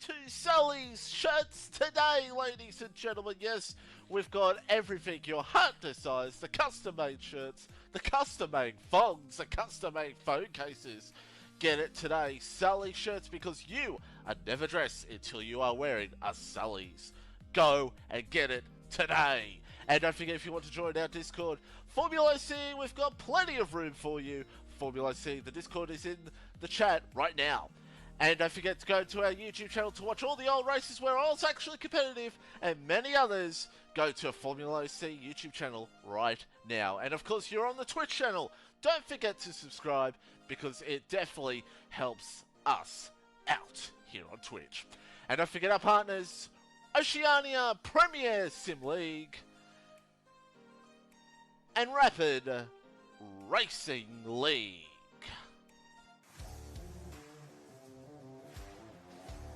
to Sully's Shirts today, ladies and gentlemen. Yes, we've got everything your heart desires. The custom-made shirts, the custom-made thongs, the custom-made phone cases. Get it today, Sully Shirts, because you are never dressed until you are wearing a Sully's. Go and get it today. And don't forget, if you want to join our Discord, FormulaOCE, we've got plenty of room for you. FormulaOCE, the Discord is in the chat right now. And don't forget to go to our YouTube channel to watch all the old races where I was actually competitive, and many others. Go to a FormulaOCE YouTube channel right now. And of course, you're on the Twitch channel. Don't forget to subscribe, because it definitely helps us out here on Twitch. And don't forget our partners, Oceania Premier Sim League and Rapid Racing League.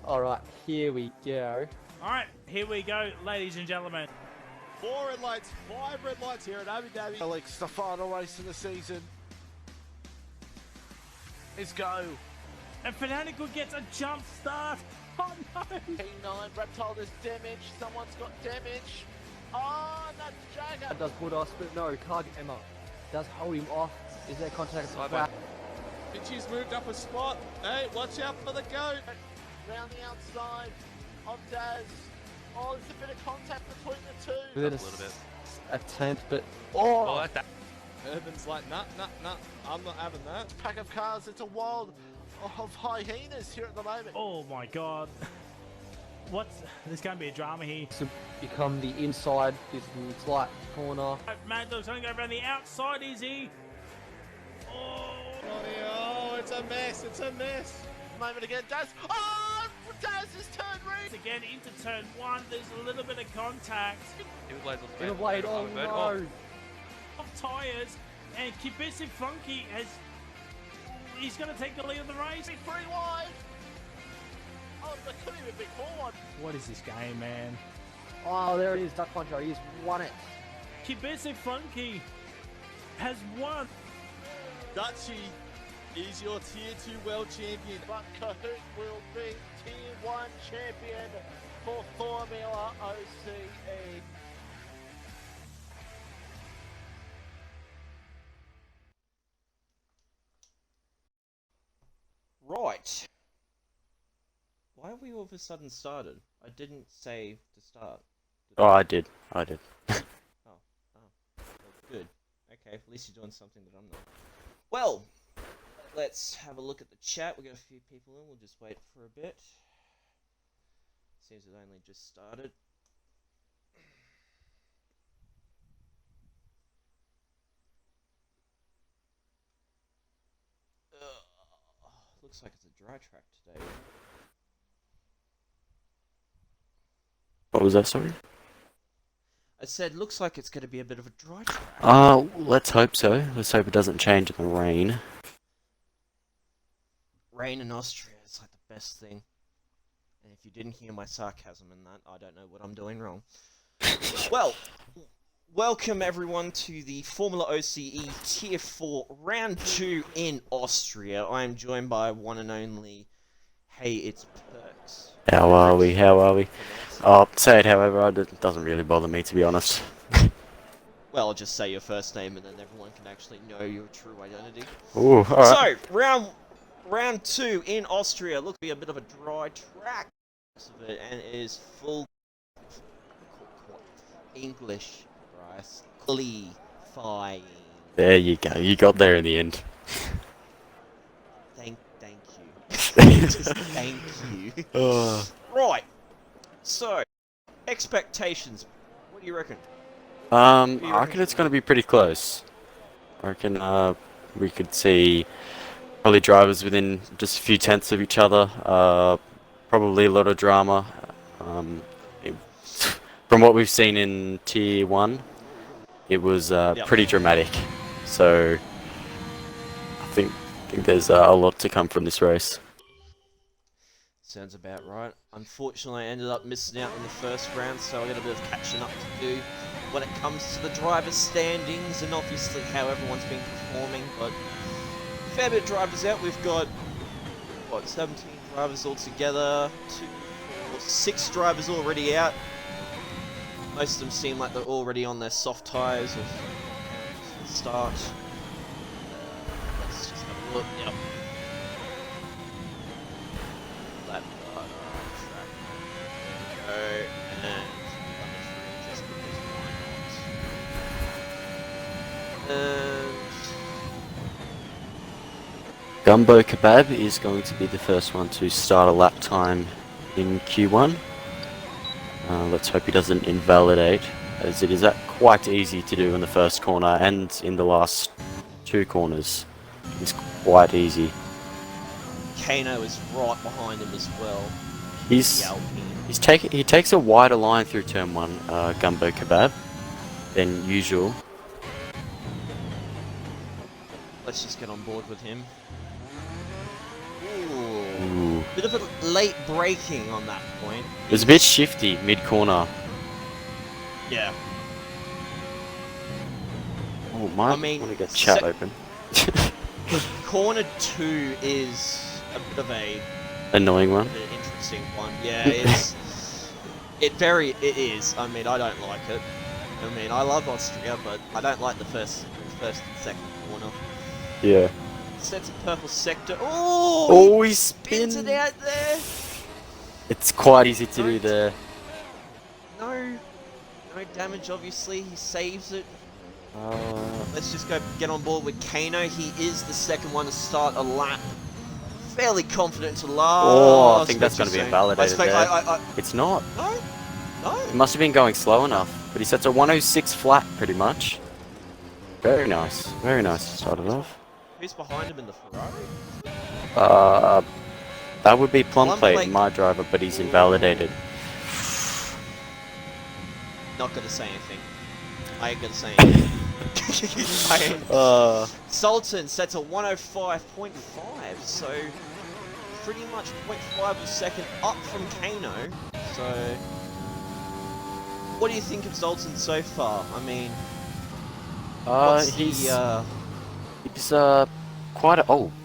Alright, here we go. Alright, here we go, ladies and gentlemen. 4 red lights, 5 red lights here at Abu Dhabi. Alex, the final race of the season is go. And Fanatical gets a jump start. Oh no! P9, Reptile is damaged. Someone's got damage. Oh, that's Jagger. That does put us, but no, can't get Emma. Does hold him off. Is there contact? Pitchy's moved up a spot. Hey, watch out for the goat. Round the outside of Daz. Oh, there's a bit of contact between the two. A little bit. Attempt, but oh, I like that. Urban's like, nah, I'm not having that. Pack of cars. It's a wild of hyenas here at the moment. Oh my god. There's going to be a drama here. to become the inside, this slight corner. Mad Dog's going to go around the outside, is he? Oh, it's a mess, it's a mess. Moment again, Daz. Oh, Daz has turned red. Again, into turn 1, there's a little bit of contact. In a blade, oh no. Off tyres, and Kibisive Funky he's going to take the lead of the race. Big 3 wide. Oh, that could even be 4 wide. What is this game, man? Oh, there it is, Duck Puncher, he's won it. Kibisive Funky has won. Dutchy is your Tier 2 World Champion. But Kahoot will be Tier 1 champion for Formula OCE. Right. Why have we all of a sudden started? I didn't say to start. Oh, I did. Oh, good. Okay, at least you're doing something that I'm not. Well, let's have a look at the chat. We got a few people in. We'll just wait for a bit. Seems it only just started. Looks like it's a dry track today. What was that, sorry? I said, looks like it's going to be a bit of a dry track. Let's hope so. Let's hope it doesn't change in the rain. Rain in Austria is like the best thing. And if you didn't hear my sarcasm in that, I don't know what I'm doing wrong. Well, welcome everyone to the Formula OCE Tier 4 Round 2 in Austria. I am joined by one and only, hey, it's Perks. How are we? Oh, say it however, it doesn't really bother me, to be honest. Well, I'll just say your first name and then everyone can actually know your true identity. Ooh, alright. So, round 2 in Austria. Looks to be a bit of a dry track of it, and it is full English, Bryce. Qualifying. There you go, you got there in the end. Thank you. Just thank you. Right. So, expectations. What do you reckon? I reckon it's going to be pretty close. I reckon we could see probably drivers within just a few tenths of each other. Probably a lot of drama. From what we've seen in Tier 1, it was pretty dramatic. So I think there's a lot to come from this race. Sounds about right. Unfortunately, I ended up missing out in the first round, so I got a bit of catching up to do when it comes to the driver standings and obviously how everyone's been performing. But fair bit of drivers out. We've got what, 17 drivers altogether. Well, 6 drivers already out. Most of them seem like they're already on their soft tyres or start. Let's just have a look. Yep. That track. There we go. And just because why not? And Gumbo Kebab is going to be the first one to start a lap time in Q1. Let's hope he doesn't invalidate, as it is quite easy to do in the first corner and in the last 2 corners. It's quite easy. Kano is right behind him as well. He takes a wider line through turn 1, Gumbo Kebab, than usual. Let's just get on board with him. Ooh. Bit of a late braking on that point. It was a bit shifty mid-corner. Yeah. Oh, might I mean, want to get chat open. Corner 2 is a bit of a Annoying one. an interesting one. Yeah, it is. I mean, I don't like it. I mean, I love Austria, but I don't like the first and second corner. Yeah. Sets a purple sector. Oh, Oh, he spins spins it out there. It's quite easy to do there. No damage. Obviously, he saves it. Uh, Let's just go get on board with Kano. He is the second one to start a lap. Fairly confident to last. Oh, I think that's going to be invalidated there. I, It's not. no. He must have been going slow enough. But he sets a 106 flat, pretty much. Very nice. Very nice to start it off. Who's behind him in the Ferrari? That would be Plumplate, Plumplate. my driver, but he's invalidated. Not gonna say anything. I ain't gonna say anything. Sultan sets a 105.5, so pretty much 0.5 of a second up from Kano. So, what do you think of Sultan so far? I mean, what's He's quite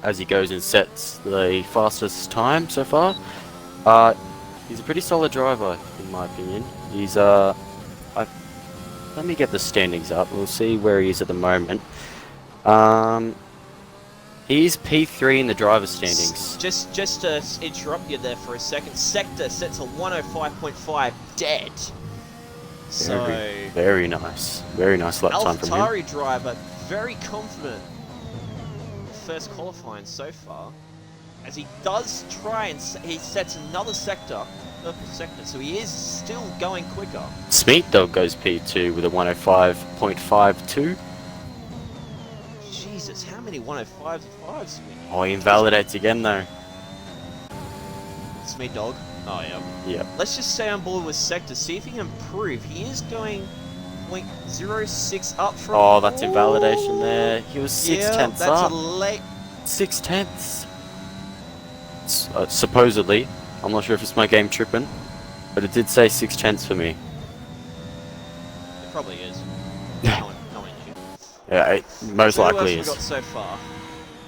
as he goes and sets the fastest time so far. He's a pretty solid driver, in my opinion. He's let me get the standings up. We'll see where he is at the moment. He's P3 in the driver's standings. Just to interrupt you there for a second, Sector sets a 105.5 dead. So Very nice. Very nice lap time from him. AlphaTauri driver, very confident. First qualifying so far, as he does try and he sets another sector, purple sector, so he is still going quicker. Smeet Dog goes P2 with a 105.52. Jesus, how many 105s and 5s? Oh, he invalidates again though. It's me, dog. Oh yeah. Yep. Let's just stay on board with sector, see if he can improve. He is going 0.06 up from. Oh, that's invalidation there. He was 6 tenths that's up. a late. 6 tenths. Supposedly. I'm not sure if it's my game tripping, but it did say 6 tenths for me. It probably is. no one knew. Yeah, it most So likely who is. else we got so far?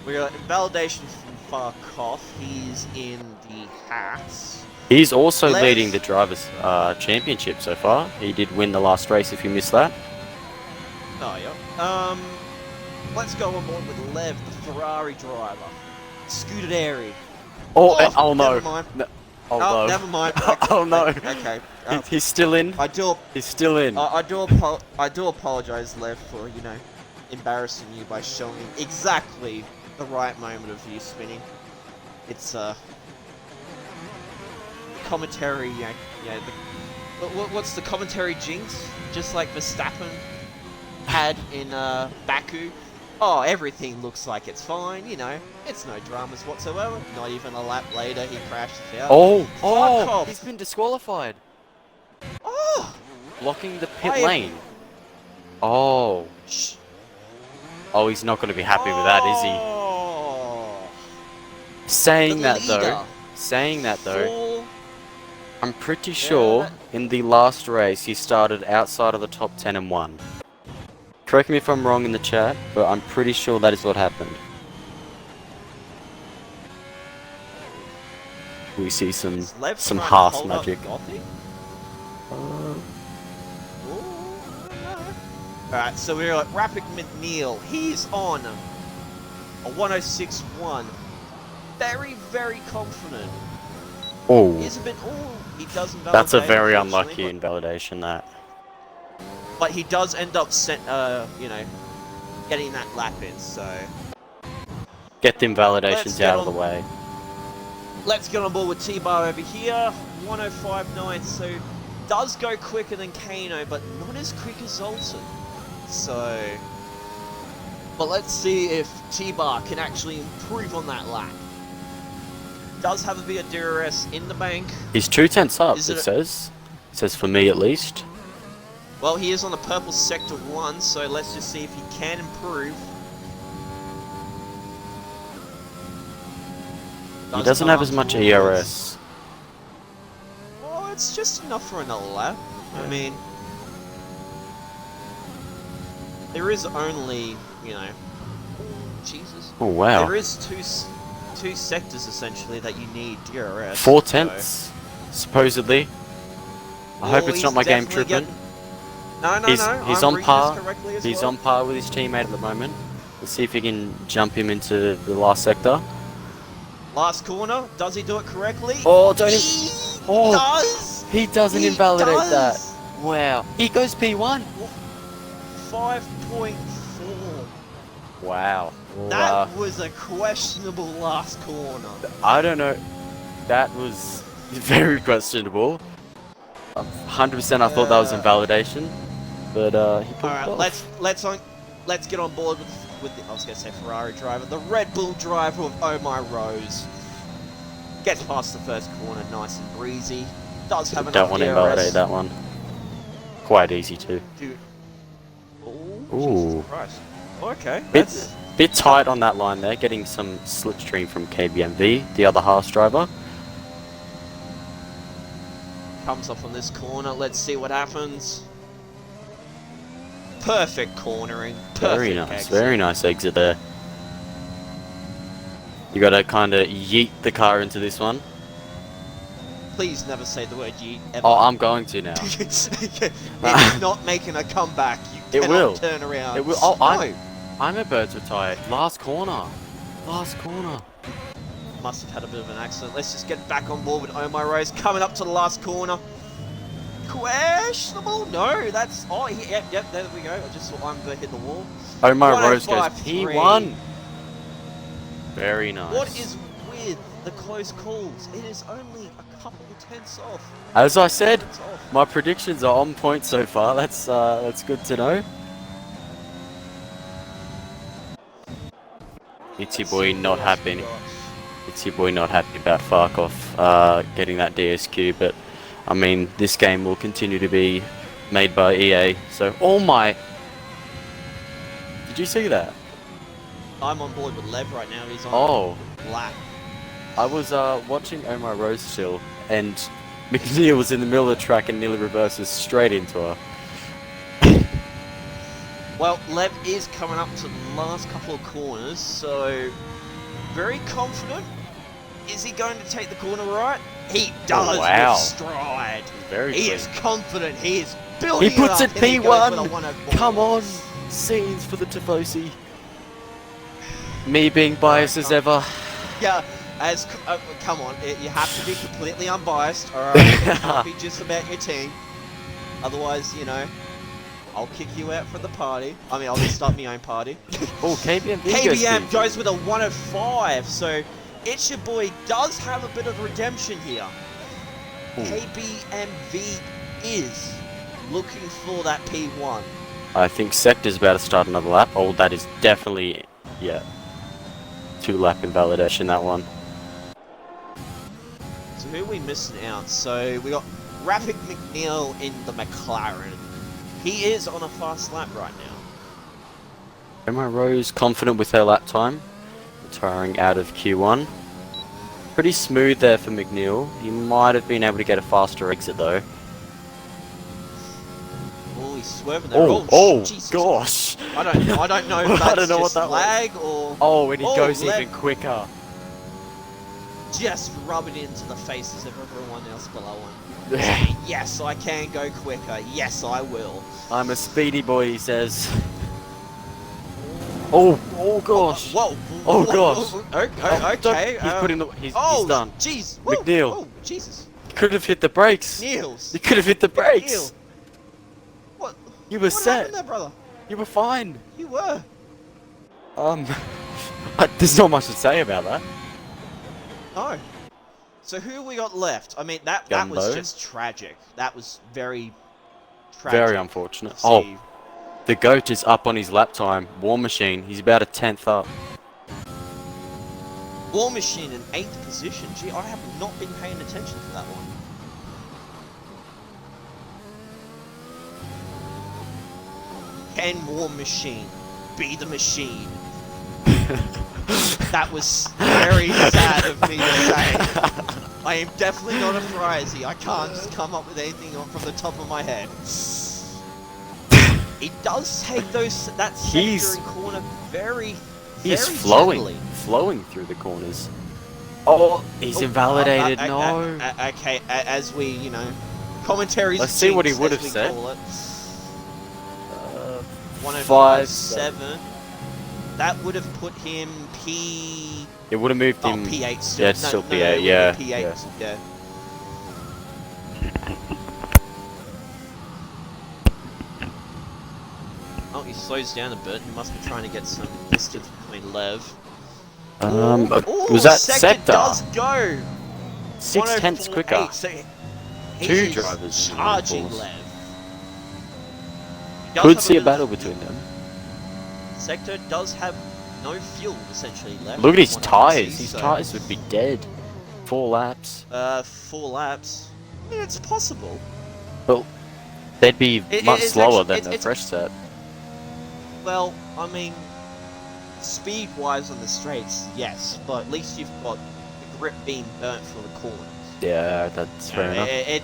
We got invalidation from Farkoff. He's in the hats. He's also Lev. leading the Drivers' Championship so far. He did win the last race if you missed that. Oh yeah. Let's go on board with Lev, the Ferrari driver. Scuderi. Oh no. Never mind. No. Oh, no. never mind. Oh no. Okay. He's still in. He's still in. I do apologize, Lev, for embarrassing you by showing exactly the right moment of you spinning. It's commentary. What's the commentary jinx? Just like Verstappen had in Baku. Oh, everything looks like it's fine, it's no dramas whatsoever. Not even a lap later, he crashes out. Oh, off. he's been disqualified. Oh! Blocking the pit lane. Oh. Shh. Oh, he's not going to be happy with that, is he? Oh. Saying The that though, Full- I'm pretty sure in the last race he started outside of the top 10 and won. Correct me if I'm wrong in the chat, but I'm pretty sure that is what happened. we see some Is Lev some trying to Haas hold up magic. Gothic? Alright, so we're at Rapid McNeil. He's on a 106.1. Very, very confident. Oh, He's a bit. Oh, he does invalidate. that's a very unfortunately, unlucky invalidation. That. But he does end up, you know, getting that lap in. So Get the invalidations Let's get out of the on- way. let's get on board with T-Bar over here. 105.9. So does go quicker than Kano, but not as quick as Zoltan. So, but let's see if T-Bar can actually improve on that lap. Does have a bit of DRS in the bank. He's 2/10 up. Is It it- says. It says for me at least. Well, he is on the purple sector 1, so let's just see if he can improve. He doesn't have as much ERS. Well, it's just enough for another lap. I mean, there is only, you know, Jesus. Oh wow. There is two sectors essentially that you need DRS. 4/10, supposedly. I hope it's he's not my game definitely tripping. No, He's I'm on reading this par. correctly as He's well. on par with his teammate at the moment. Let's see if he can jump him into the last sector. Last corner, does he do it correctly? Oh, don't He Oh. does! He doesn't He invalidate does! that. Wow. He goes P1. 5.4. Wow. That was a questionable last corner. I don't know. That was very questionable. 100% I thought that was invalidation, but he pulled Alright, it off. let's get on board with the, I was gonna say Ferrari driver, the Red Bull driver of Omar Rose. Gets past the first corner nice and breezy. Does have enough Don't want to DRS. invalidate that one. Quite easy too. Ooh. Ooh. Jesus Christ. Okay. Bit, bit tight on that line there, getting some slipstream from KBMV, the other Haas driver. Comes up on this corner. Let's see what happens. Perfect cornering. Perfect Very nice, exit. very nice exit there. You gotta kinda yeet the car into this one. Please never say the word yeet ever. Oh, I'm going to now. It's not making a comeback. You It cannot will. turn around. It will. Oh, no. I'm a birds with tie. Last corner. Last corner. Must have had a bit of an accident. Let's just get back on board with Omar Rose. Coming up to the last corner. Questionable? No, that's... Oh, yep, there we go. I just saw I'm going to hit the wall. Omar Rose goes 105.3. P1. Very nice. What is with the close calls? It is only a couple of tenths off. As I said, Tenths off. my predictions are on point so far. That's good to know. It's your boy not happy. It's your boy not happy about Farkov getting that DSQ, but I mean this game will continue to be made by EA. So oh my! Did you see that? I'm on board with Lev right now. He's on Oh, lap. I was watching Omar Rose still, and McNeil was in the middle of the track and nearly reverses straight into her. Well, Lev is coming up to the last couple of corners, so very confident. Is he going to take the corner right? He does wow. with stride. Very He clean. is confident. He is building He puts it it up, and he goes with a P1. 104. Come on, scenes for the Tifosi. Me being biased as ever. Yeah, come on, you have to be completely unbiased, alright? It can't be just about your team. Otherwise, you know, I'll kick you out from the party. I mean, I'll just start my own party. Oh, KBMV KBM goes with a 105, so It's Your Boy does have a bit of redemption here. Ooh. KBMV is looking for that P1. I think Sector's about to start another lap. Oh, that is definitely, yeah. 2-lap invalidation, that one. So who are we missing out? So we got Rapid McNeil in the McLaren. He is on a fast lap right now. Emma Rose confident with her lap time. Retiring out of Q1. Pretty smooth there for McNeil. He might have been able to get a faster exit though. Oh, he's swerving there. Oh, Jesus. gosh! I don't know if that's I don't know what just that was. lag or... Oh, and he Oh, goes left. even quicker. just rub it into the faces of everyone else below him. Saying, yes, I can go quicker. Yes, I will. I'm a speedy boy, he says. Oh gosh. Whoa. Oh gosh. Okay. He's putting the. He's Oh, done. jeez. McNeil. Oh, Jesus. You could have hit the brakes. Niels. You could have hit the brakes. McNeil. What? You were What set. happened there, brother? You were fine. You were. There's not much to say about that. No. So who we got left? I mean, that Gumbo. was just tragic. That was very tragic. Very unfortunate. to Oh, see. the goat is up on his lap time. War Machine. He's about a 10th up. War Machine in 8th position. Gee, I have not been paying attention to that one. Can War Machine be the machine? That was very sad of me to say. I am definitely not a Frizy. I can't just come up with anything from the top of my head. He does take that sector and corner very Flowing. gently. Flowing through the corners. Oh, he's invalidated. No. Okay, as we, commentaries. Let's see what he jinx, would as have we said. call it. 5-7. That would have put him P. It would have moved him. P8 still. Yeah, it's still no, P8. it would Yeah. be P8. Yeah. Oh, he slows down a bit. He must be trying to get some distance between Lev. Ooh, Was that Sector? Sector? Does go 6/10 quicker. 104.8, so he Two is drivers in the charging force. Lev. He does Could have see a bit battle of between fuel. them. Sector does have no fuel essentially left. Look at his from what I can tyres. see, His so, tyres would be dead. 4 laps. 4 laps. I mean, it's possible. Well, they'd be much it's slower actually- than the it's- fresh set. Well, I mean, speed-wise on the straights, yes, but at least you've got the grip being burnt for the corners. Yeah, that's fair enough.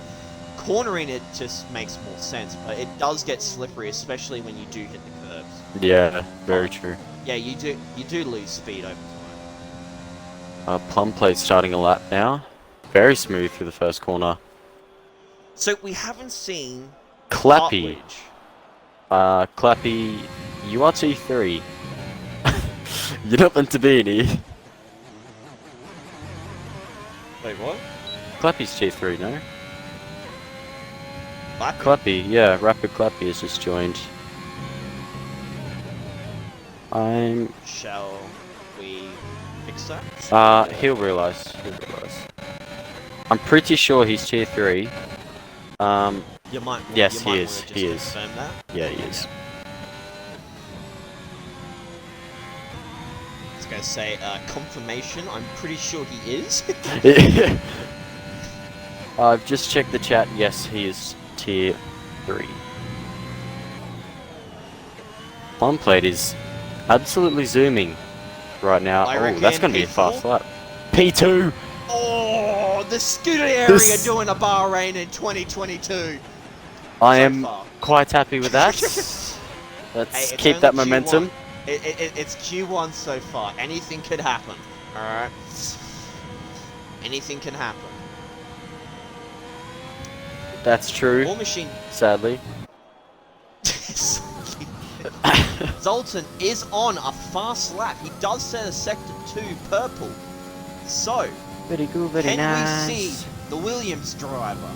Cornering it just makes more sense, but it does get slippery, especially when you do hit the curves. Yeah, very true. Yeah, you do lose speed over time. Plum Plate's starting a lap now. Very smooth through the first corner. So we haven't seen Clappy. Hartwich. Clappy, you are T3. You're not meant to be in here. Wait, what? Clappy's T3, no? Clappy? Clappy, yeah, Rapid Clappy has just joined. Shall we fix that? He'll realise. I'm pretty sure he's tier 3. You might. Yes, you he might is, wanna just he is. confirm that. Yeah, he is. I was gonna say confirmation. I'm pretty sure he is. I've just checked the chat. Yes, he is tier 3. Plum Plate is absolutely zooming right now. I Oh, reckon that's going to be a P4? fast lap. P2! Oh, the scooter area This- doing a Bahrain in 2022. I so am far. quite happy with that. Hey, Let's it's keep only that Q1. momentum. It's Q1 so far. Anything could happen. Alright? Anything can happen. That's true, War Machine. sadly. Zoltan is on a fast lap. He does set a sector 2 purple. So, Very good, very can nice. we see the Williams driver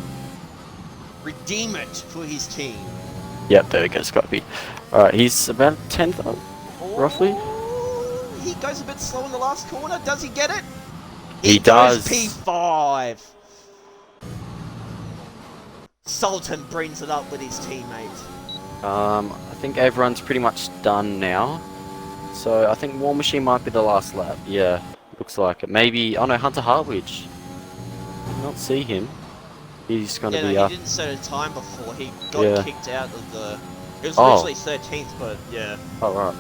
redeem it for his team? Yep, there we go, Scotty. Alright, he's about 10th up, roughly. Oh, he goes a bit slow in the last corner. Does he get it? He goes does. P5. Sultan brings it up with his teammate. I think everyone's pretty much done now. So I think War Machine might be the last lap. Yeah, looks like it. Maybe, oh no, Hunter Hartwich. Did not see him. He's gonna be he up. didn't set a time before. He got Yeah. kicked out of the... It was Oh. originally 13th, but yeah. Alright.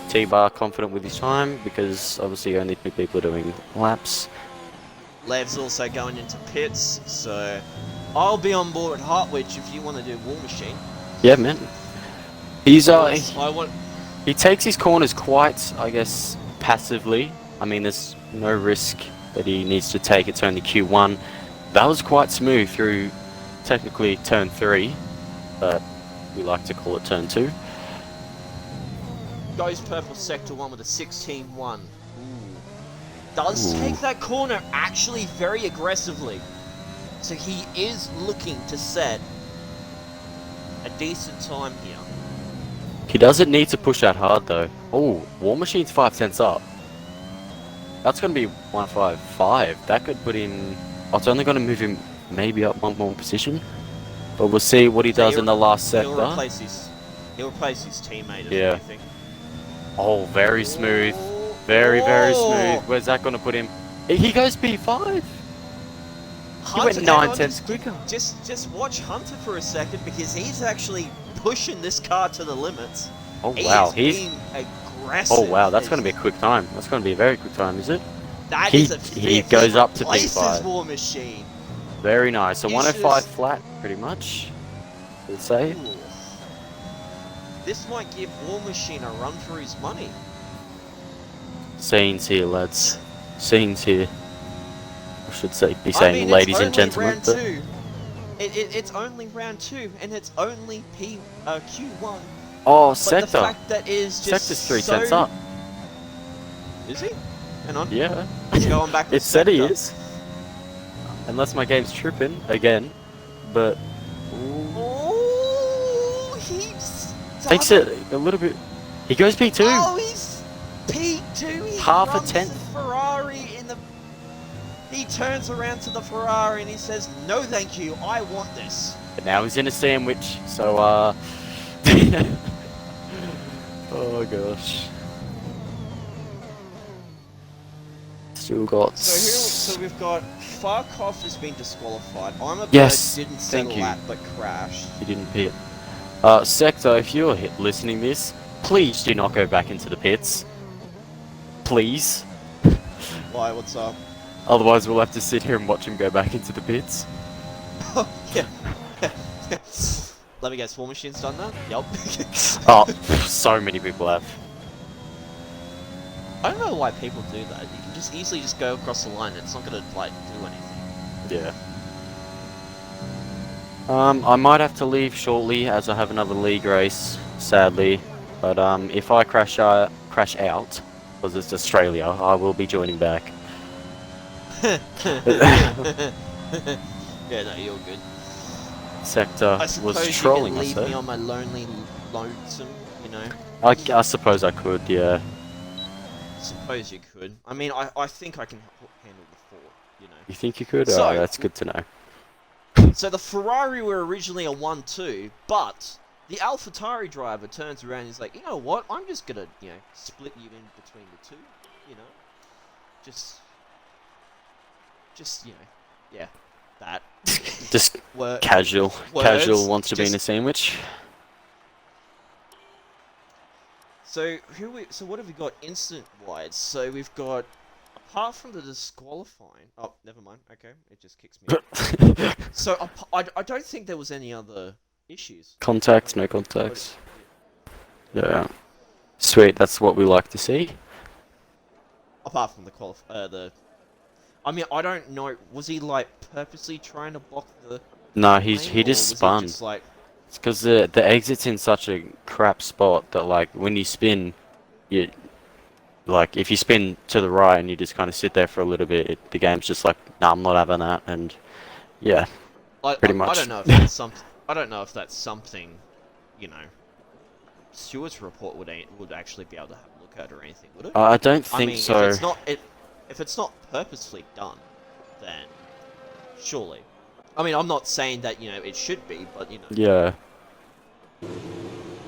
T-Bar confident with his time because obviously only 2 people are doing laps. Lev's also going into pits, so I'll be on board with Hartwich if you want to do War Machine. Yeah, man. He's I want... he takes his corners quite, I guess, passively. I mean, there's no risk that he needs to take. It's only Q1. That was quite smooth through technically turn 3, but we like to call it turn 2. Goes purple sector 1 with a 16-1. Does take that corner actually very aggressively. So he is looking to set a decent time here. He doesn't need to push that hard though. Oh, War Machine's 5 cents up. That's going to be 155. That could put him... Oh, it's only going to move him maybe up one more position. But we'll see what he does in the last sector. He'll replace his teammate as Yeah. anything. Oh, very smooth. Very, very smooth. Where's that going to put him? He goes P5. He went 9 cents quicker. Just watch Hunter for a second because he's actually pushing this car to the limits. Oh wow, he's being aggressive. Oh wow, that's going to be a quick time. That's going to be a very quick time, is it? That he, is a he goes up to P5. War Machine. Very nice. So You 105 should've- flat, pretty much. Let's say. Ooh. This might give War Machine a run for his money. Scenes here, lads. Scenes here. I should say, be saying ladies and gentlemen. Round 2. It's only round 2, and it's only Q1. Oh, But sector. the fact that is just Sector's 3 so... cents up. Is he? Hang on. Yeah. He's going back to It said he sector. is. Unless my game's tripping again, but Oh, he's takes done it a little bit. He goes P2. Oh, he's P2. He Half a runs tenth. the Ferrari in the. He turns around to the Ferrari and he says, "No, thank you. I want this." But now he's in a sandwich, so oh gosh. Still got. So we've got Farkov has been disqualified. I'm a Yes, didn't thank settle you. that but crashed. He didn't pit. Sector, if you're listening this, please do not go back into the pits. Please. Why? What's up? Otherwise, we'll have to sit here and watch him go back into the pits. Yeah. Let me guess. War Machine's done that. Yep. Oh, so many people have. I don't know why people do that. You can just easily just go across the line. It's not gonna like do anything. Yeah. I might have to leave shortly as I have another league race, sadly. But if I crash out, because it's Australia, I will be joining back. Yeah, no, you're good. Sector I suppose was you trolling can us leave though. me on my lonely lonesome, you know. I suppose I could, yeah. Suppose you could. I mean, I think I can handle the fort, you know. You think you could? So- Oh, that's good to know. So the Ferrari were originally a 1-2, but the AlphaTauri driver turns around and he's like, you know what? I'm just gonna, you know, split you in between the two, you know. Just you know, yeah, that. Just Word. casual. Words, Casual wants to be in a just- sandwich. So so what have we got instant wise? So we've got, apart from the disqualifying. Oh, never mind. Okay, it just kicks me out. So I don't think there was any other issues. Contacts, no contacts. Yeah. Sweet, that's what we like to see. Apart from the I mean, I don't know. Was he like purposely trying to block the? No, lane, he or just was spun. Just like, It's because the exit's in such a crap spot that like when you spin, you like if you spin to the right and you just kind of sit there for a little bit, the game's just like, nah, I'm not having that, and yeah, pretty much. I don't know if that's something. I don't know if that's something, you know, Stewart's report would actually be able to have a look at or anything, would it? I don't I think mean, so. if it's not purposefully done, then surely. I mean, I'm not saying that, you know, it should be, but, you know, Yeah.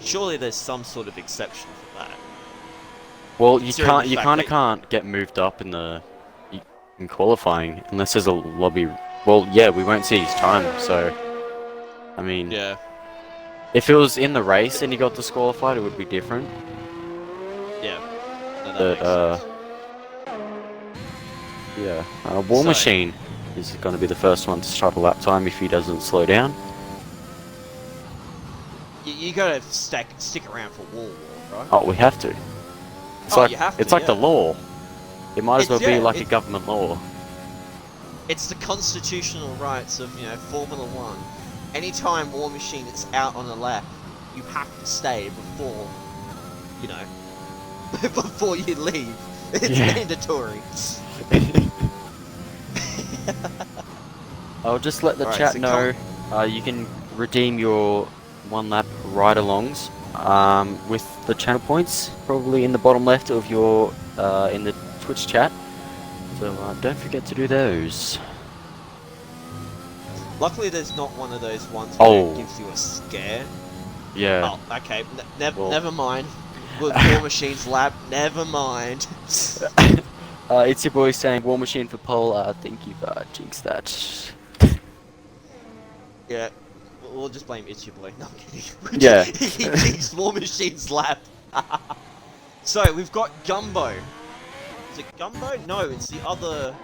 surely there's some sort of exception for that. Well, you Considering can't. the You fact kind of that- can't get moved up in in qualifying unless there's a lobby. Well, yeah, we won't see his time. So, I mean, Yeah. if it was in the race and he got disqualified, it would be different. Yeah. No, that But makes sense. yeah, War So- Machine is going to be the first one to start a lap time if he doesn't slow down. You gotta stick around for War, right? Oh, we have to. It's Oh, like you have to, it's like the yeah. law. It might as well It's- be yeah, like a it- government law. It's the constitutional rights of, you know, Formula One. Anytime War Machine is out on a lap, you have to stay before, you know, before you leave. It's mandatory. I'll just let the Alright, chat so know you can redeem your 1 lap ride-alongs with the channel points, probably in the bottom left of your in the Twitch chat. So don't forget to do those. Luckily, there's not one of those ones where it gives you a scare. Yeah. Oh, okay. Well. Never mind. With War Machine's lap, never mind. It's your boy saying War Machine for pole. Thank you for jinx that. Yeah, we'll just blame It's Your Boy. No, I'm kidding. Yeah. He jinxed War Machine's lap. So, we've got Gumbo. Is it Gumbo? No, it's the other...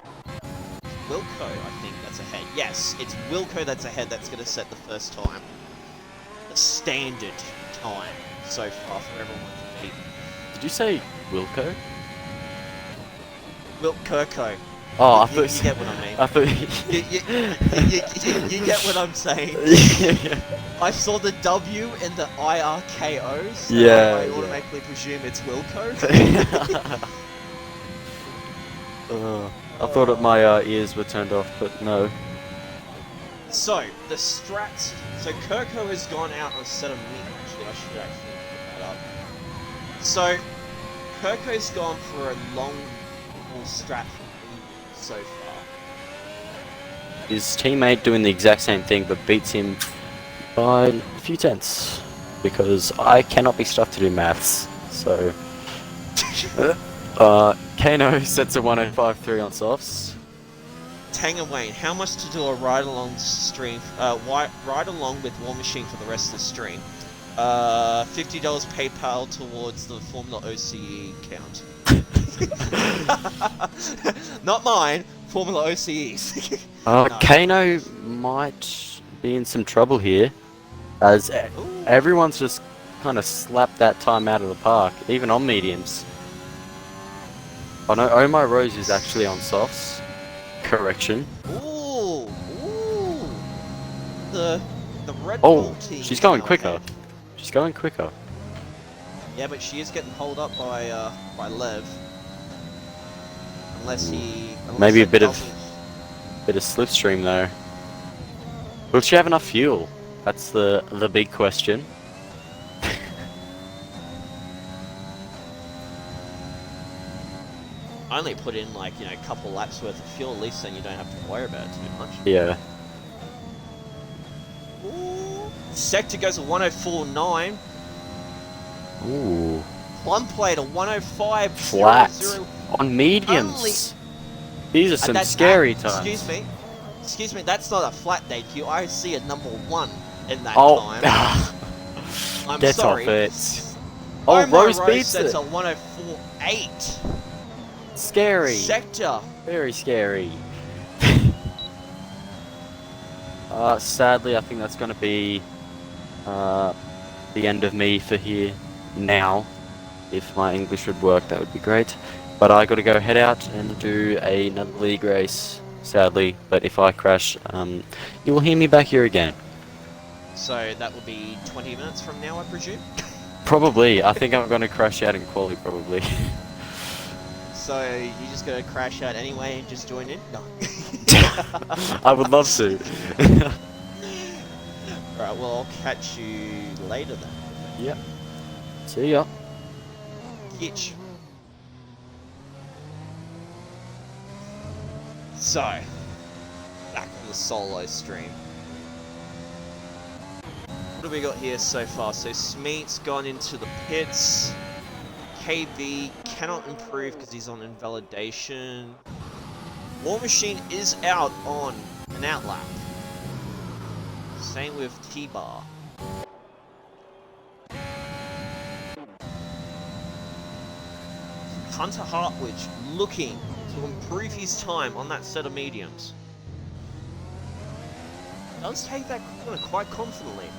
Wilco, I think, that's ahead. Yes, it's Wilco that's ahead that's going to set the first time. The standard time so far for everyone to beat. Did you say Wilco? Wilco. Oh, I You thought get what I mean. I thought. You get what I'm saying. Yeah. I saw the W in the IRKO, so Yeah, I automatically presume it's Wilco. I thought that my ears were turned off, but no. So, the strats... So, Kirko has gone out on a set of meat. Actually, I should actually put that up. So, Kirko's gone for a long ball strat so far. His teammate doing the exact same thing, but beats him by a few tenths. Because I cannot be stuffed to do maths, so... Kano sets a 105.3 on softs. Tang and Wayne, how much to do a ride-along stream, ride-along with War Machine for the rest of the stream? $50 PayPal towards the FormulaOCE count. Not mine, FormulaOCE's. No. Kano might be in some trouble here, as everyone's just kind of slapped that time out of the park, even on mediums. Oh no, Oh My Rose is actually on softs. Correction. Ooh, the Red Bull team. She's going now quicker. ahead. She's going quicker. Yeah, but she is getting held up by Lev. Unless Maybe a it bit of doesn't- slipstream though. Will she have enough fuel? That's the big question. Only put in like, you know, a couple laps worth of fuel, at least then you don't have to worry about it too much. Yeah. Ooh. Sector goes to 104.9. Ooh. Plum plate a 105. Flat. 00. On mediums. These are some That's scary times. Excuse me, that's not a flat day queue. I see a number 1 in that time. I'm Get sorry. off it. Oh, Rose beats that's it. a 104.8. Scary. Sector. Very scary. Sadly, I think that's going to be the end of me for here now. If my English would work, that would be great. But I got to go head out and do another league race, sadly. But if I crash, you will hear me back here again. So that will be 20 minutes from now, I presume? Probably. I think I'm going to crash out in quali, probably. So you just gonna crash out anyway and just join in? No. I would love to. Alright, well I'll catch you later then. Yep. See ya. Hitch. So, back to the solo stream. What have we got here so far? So Smeet's gone into the pits. KB cannot improve because he's on invalidation. War Machine is out on an outlap. Same with T-Bar. Hunter Hartwich looking to improve his time on that set of mediums. Does take that corner quite confidently.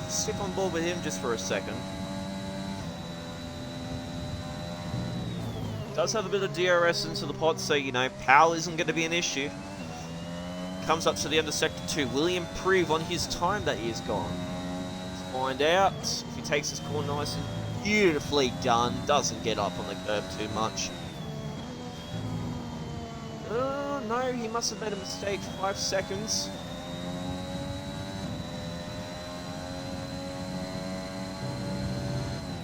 Stick on board with him just for a second. Does have a bit of DRS into the pot, so, you know, power isn't going to be an issue. Comes up to the end of Sector 2. Will he improve on his time that he has gone? Let's find out. If he takes his corner nice and beautifully done. Doesn't get up on the curb too much. No, he must have made a mistake. 5 seconds.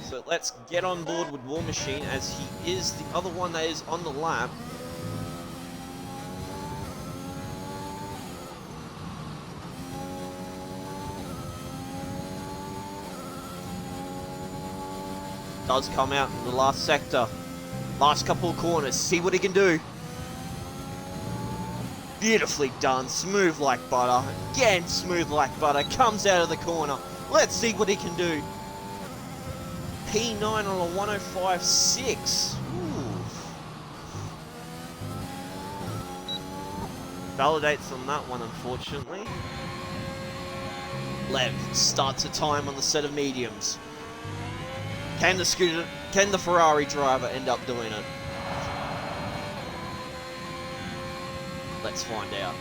So let's get on board with War Machine, as he is the other one that is on the lap. Does come out in the last sector. Last couple of corners. See what he can do. Beautifully done. Smooth like butter. Again, smooth like butter. Comes out of the corner. Let's see what he can do. P9 on a 105.6. Validates on that one, unfortunately. Lev starts a time on the set of mediums. Can the Ferrari driver end up doing it? Let's find out.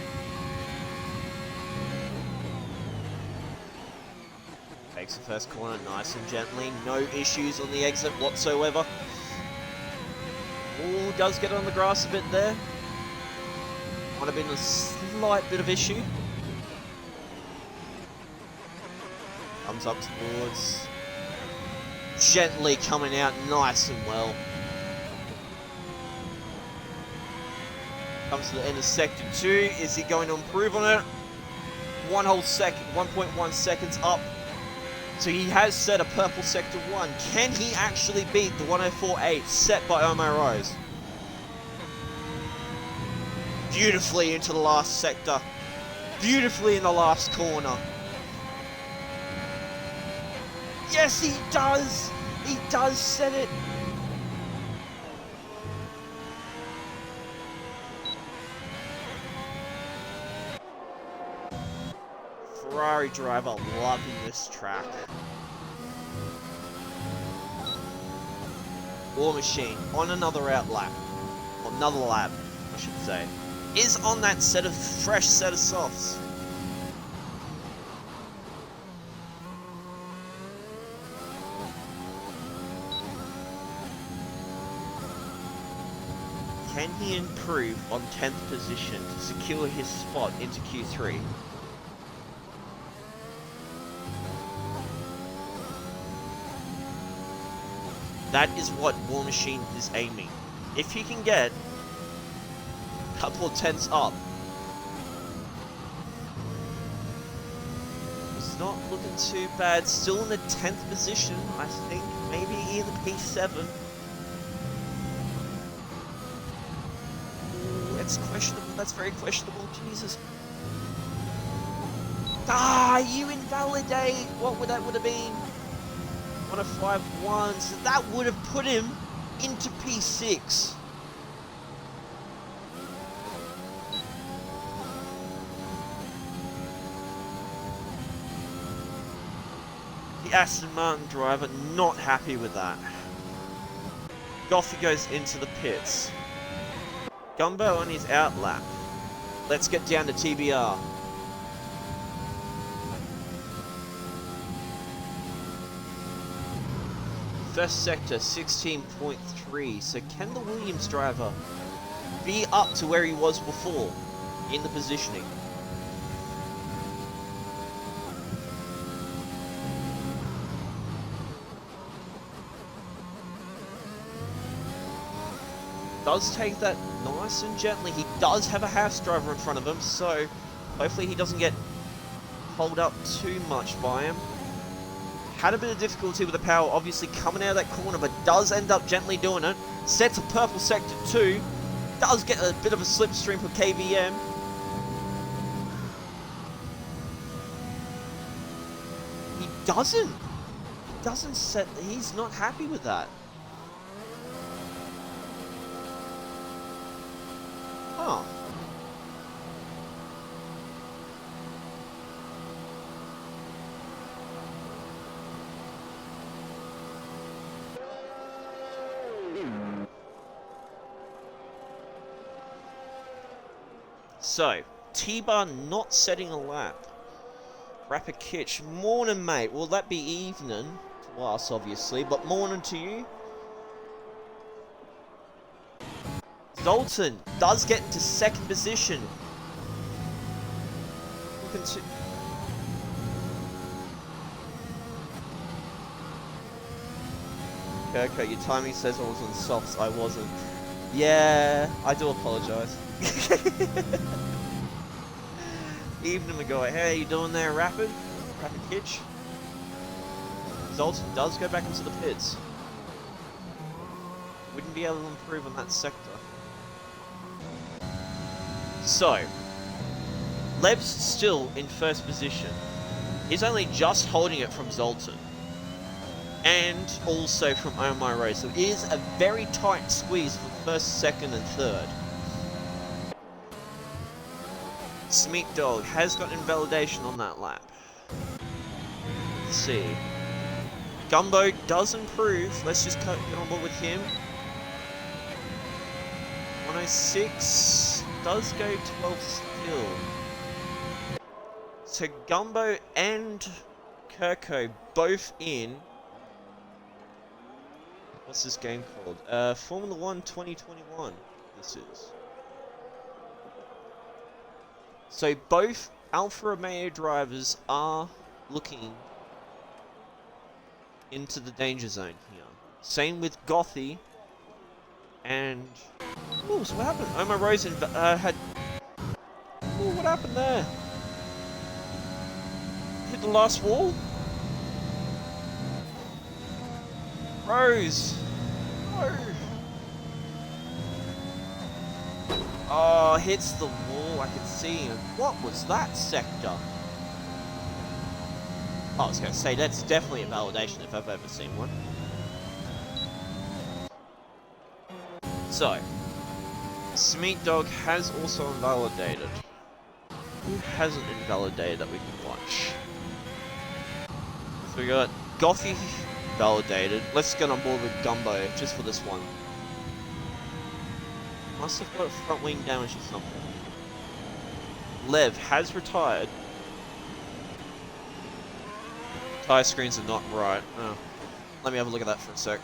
Takes the first corner nice and gently. No issues on the exit whatsoever. Ooh, does get on the grass a bit there. Might have been a slight bit of issue. Comes up towards. Gently coming out nice and well. Comes to the end of Sector 2. Is he going to improve on it? 1.1 seconds up. So he has set a purple Sector 1. Can he actually beat the 104.8 set by Omar Rose? Beautifully into the last sector. Beautifully in the last corner. Yes, he does! He does set it! Ferrari driver loving this track. War Machine on another lap, I should say, is on that fresh set of softs. Can he improve on 10th position to secure his spot into Q3? That is what War Machine is aiming. If he can get a couple of tenths up, it's not looking too bad. Still in the 10th position, I think. Maybe either P7. That's questionable. That's very questionable. Jesus. Ah, you invalidate. What would that would have been? 105.1. So that would have put him into P6. The Aston Martin driver not happy with that. Goffey goes into the pits. Gumbo on his out lap. Let's get down to TBR. First sector, 16.3. So can the Williams driver be up to where he was before in the positioning? Does take that nice and gently. He does have a Haas driver in front of him, so hopefully he doesn't get pulled up too much by him. Had a bit of difficulty with the power, obviously coming out of that corner, but does end up gently doing it. Sets a purple sector 2. Does get a bit of a slipstream for KVM. He doesn't set. He's not happy with that. Huh. So, T-Bar not setting a lap. Rapid Kitch, morning mate. Will that be evening to us, obviously, but morning to you. Zoltan does get into second position. Looking to... Okay, your timing says I was on softs. I wasn't. Yeah, I do apologise. Evening ago. Hey, you doing there, Rapid? Rapid Kitch? Zoltan does go back into the pits. Wouldn't be able to improve on that sector. So, Lev's still in first position. He's only just holding it from Zoltan. And also from Oh My Rose. So it is a very tight squeeze for first, second, and third. Smeat Dog has got invalidation on that lap. Let's see. Gumbo does improve. Let's just get on board with him. 106 does go 12 still. So Gumbo and Kirko both in. What's this game called? Formula 1 2021. This is. So both Alfa Romeo drivers are looking into the danger zone here. Same with Gothy and... Ooh, so what happened? Omar Rosen had... Ooh, what happened there? Hit the last wall? Rose! No! Oh, hits the wall, I can see him. What was that sector? Oh, I was going to say, that's definitely a validation if I've ever seen one. So, Smeat Dog has also invalidated. Who hasn't invalidated that we can watch? So we got Gothy validated. Let's get on board with Gumbo just for this one. Must have got front wing damage or something. Lev has retired. Tyre screens are not right. Oh. Let me have a look at that for a sec.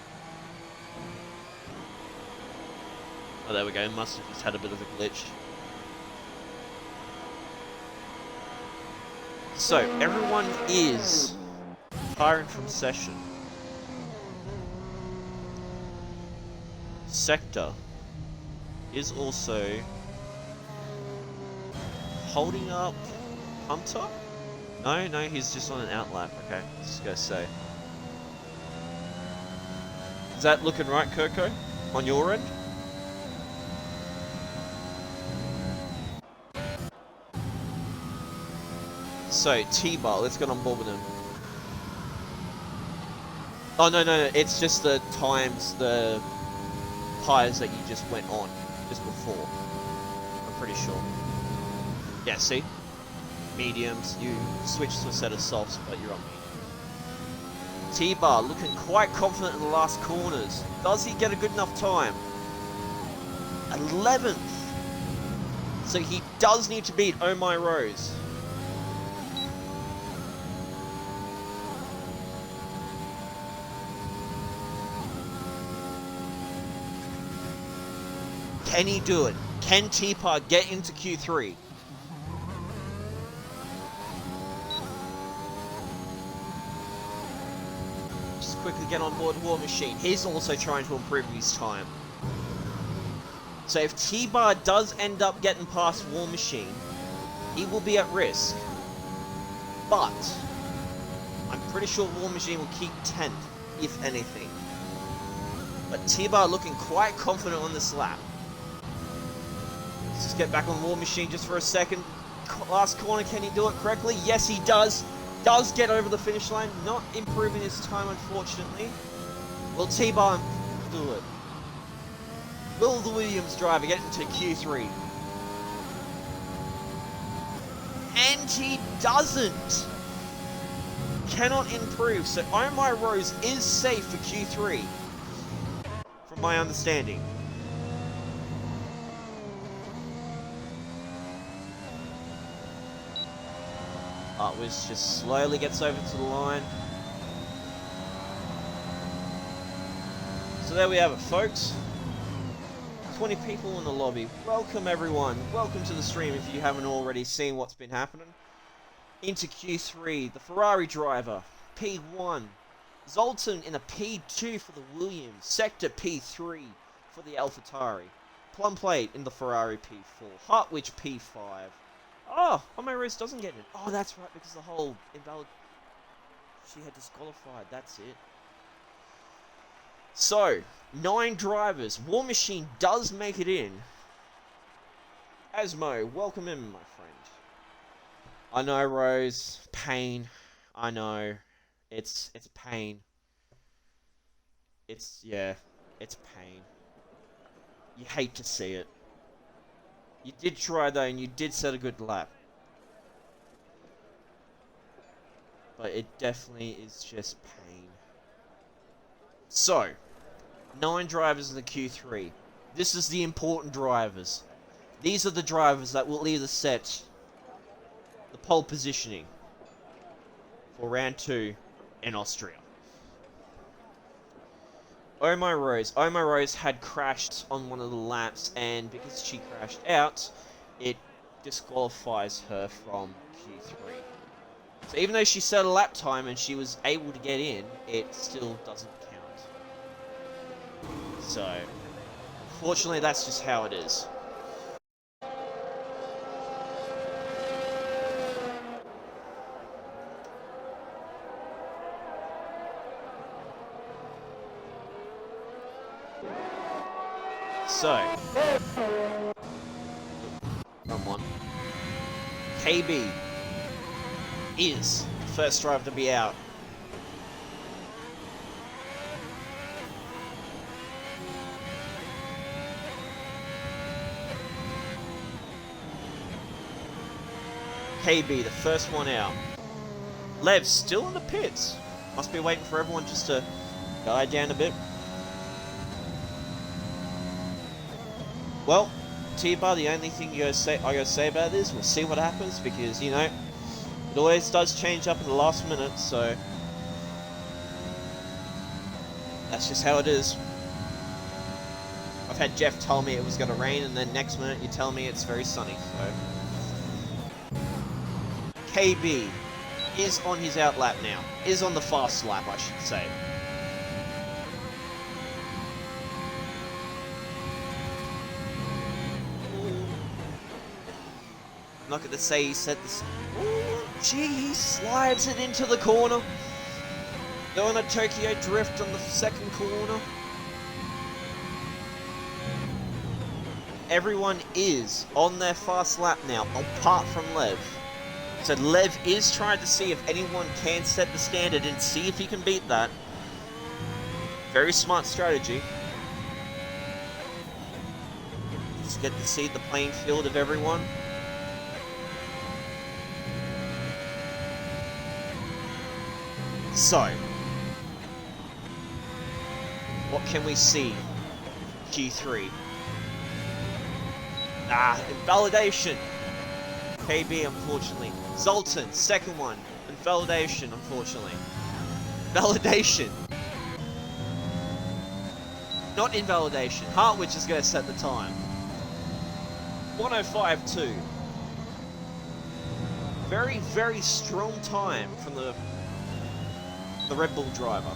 Oh, there we go. Must have just had a bit of a glitch. So, everyone is firing from session. Sector is also holding up Hunter? No, he's just on an outlap. Okay, let's just go say. Is that looking right, Kirko? On your end? So, T-Bar, let's get on board with him. Oh, no, it's just the times, the tires that you just went on just before. I'm pretty sure. Yeah, see? Mediums, you switch to a set of softs, but you're on medium. T-Bar looking quite confident in the last corners. Does he get a good enough time? 11th. So he does need to beat Oh My Rose. Can he do it? Can T-Bar get into Q3? Just quickly get on board War Machine. He's also trying to improve his time. So if T-Bar does end up getting past War Machine, he will be at risk. But I'm pretty sure War Machine will keep 10th, if anything. But T-Bar looking quite confident on this lap. Let's just get back on War Machine just for a second. Last corner, can he do it correctly? Yes, he does. Does get over the finish line. Not improving his time, unfortunately. Will T-Bar do it? Will the Williams driver get into Q3? And he doesn't. Cannot improve. So Oh My Rose is safe for Q3. From my understanding. Hartwich just slowly gets over to the line. So there we have it, folks. 20 people in the lobby. Welcome, everyone. Welcome to the stream if you haven't already seen what's been happening. Into Q3, the Ferrari driver, P1. Zoltan in a P2 for the Williams. Sector P3 for the AlphaTauri. Plumplate in the Ferrari P4. Hartwich P5. Oh, Omairose doesn't get it. Oh, that's right, because the whole invalid... She had disqualified, that's it. So, 9 drivers. War Machine does make it in. Asmo, welcome in, my friend. I know, Rose. Pain. I know. It's pain. It's pain. You hate to see it. You did try, though, and you did set a good lap. But it definitely is just pain. So, 9 drivers in the Q3. This is the important drivers. These are the drivers that will either set the pole positioning for round 2 in Austria. Omairose had crashed on one of the laps, and because she crashed out, it disqualifies her from Q3. So even though she set a lap time and she was able to get in, it still doesn't count. So, unfortunately, that's just how it is. So, wrong one. KB is the first driver to be out. KB, the first one out. Lev still in the pits. Must be waiting for everyone just to die down a bit. Well, T-Bar, the only thing I gotta say about this, we'll see what happens, because, you know, it always does change up in the last minute, so that's just how it is. I've had Jeff tell me it was gonna rain, and then next minute you tell me it's very sunny, so. KB is on his out lap now. Is on the fast lap, I should say. I'm not going to say he said this. Ooh, gee, he slides it into the corner. Doing a Tokyo drift on the second corner. Everyone is on their fast lap now, apart from Lev. So Lev is trying to see if anyone can set the standard and see if he can beat that. Very smart strategy. Just get to see the playing field of everyone. So, what can we see? G3. Invalidation. KB, unfortunately. Zoltan, second one. Invalidation, unfortunately. Validation. Not invalidation. Hartwich is going to set the time. 105.2. Very, very strong time from the Red Bull driver.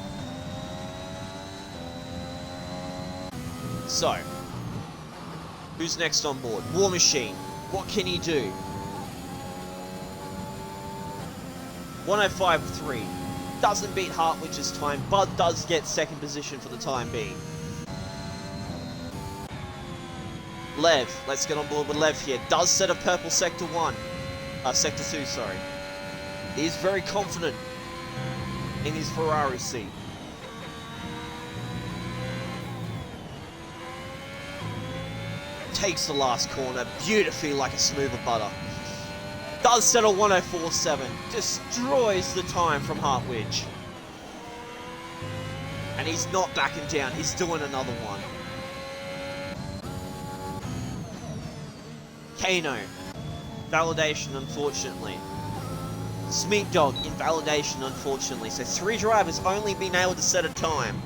So, who's next on board? War Machine. What can he do? 105.3. Doesn't beat Hartwich's time, but does get second position for the time being. Lev, let's get on board with Lev here. Does set a purple sector 1. Sector 2, sorry. He's very confident in his Ferrari seat. Takes the last corner beautifully like a smoother butter. Does set a 104.7. Destroys the time from Hartwich. And he's not backing down. He's doing another one. Kano. Validation, unfortunately. Smeat Dog, invalidation, unfortunately. So 3 drivers only been able to set a time.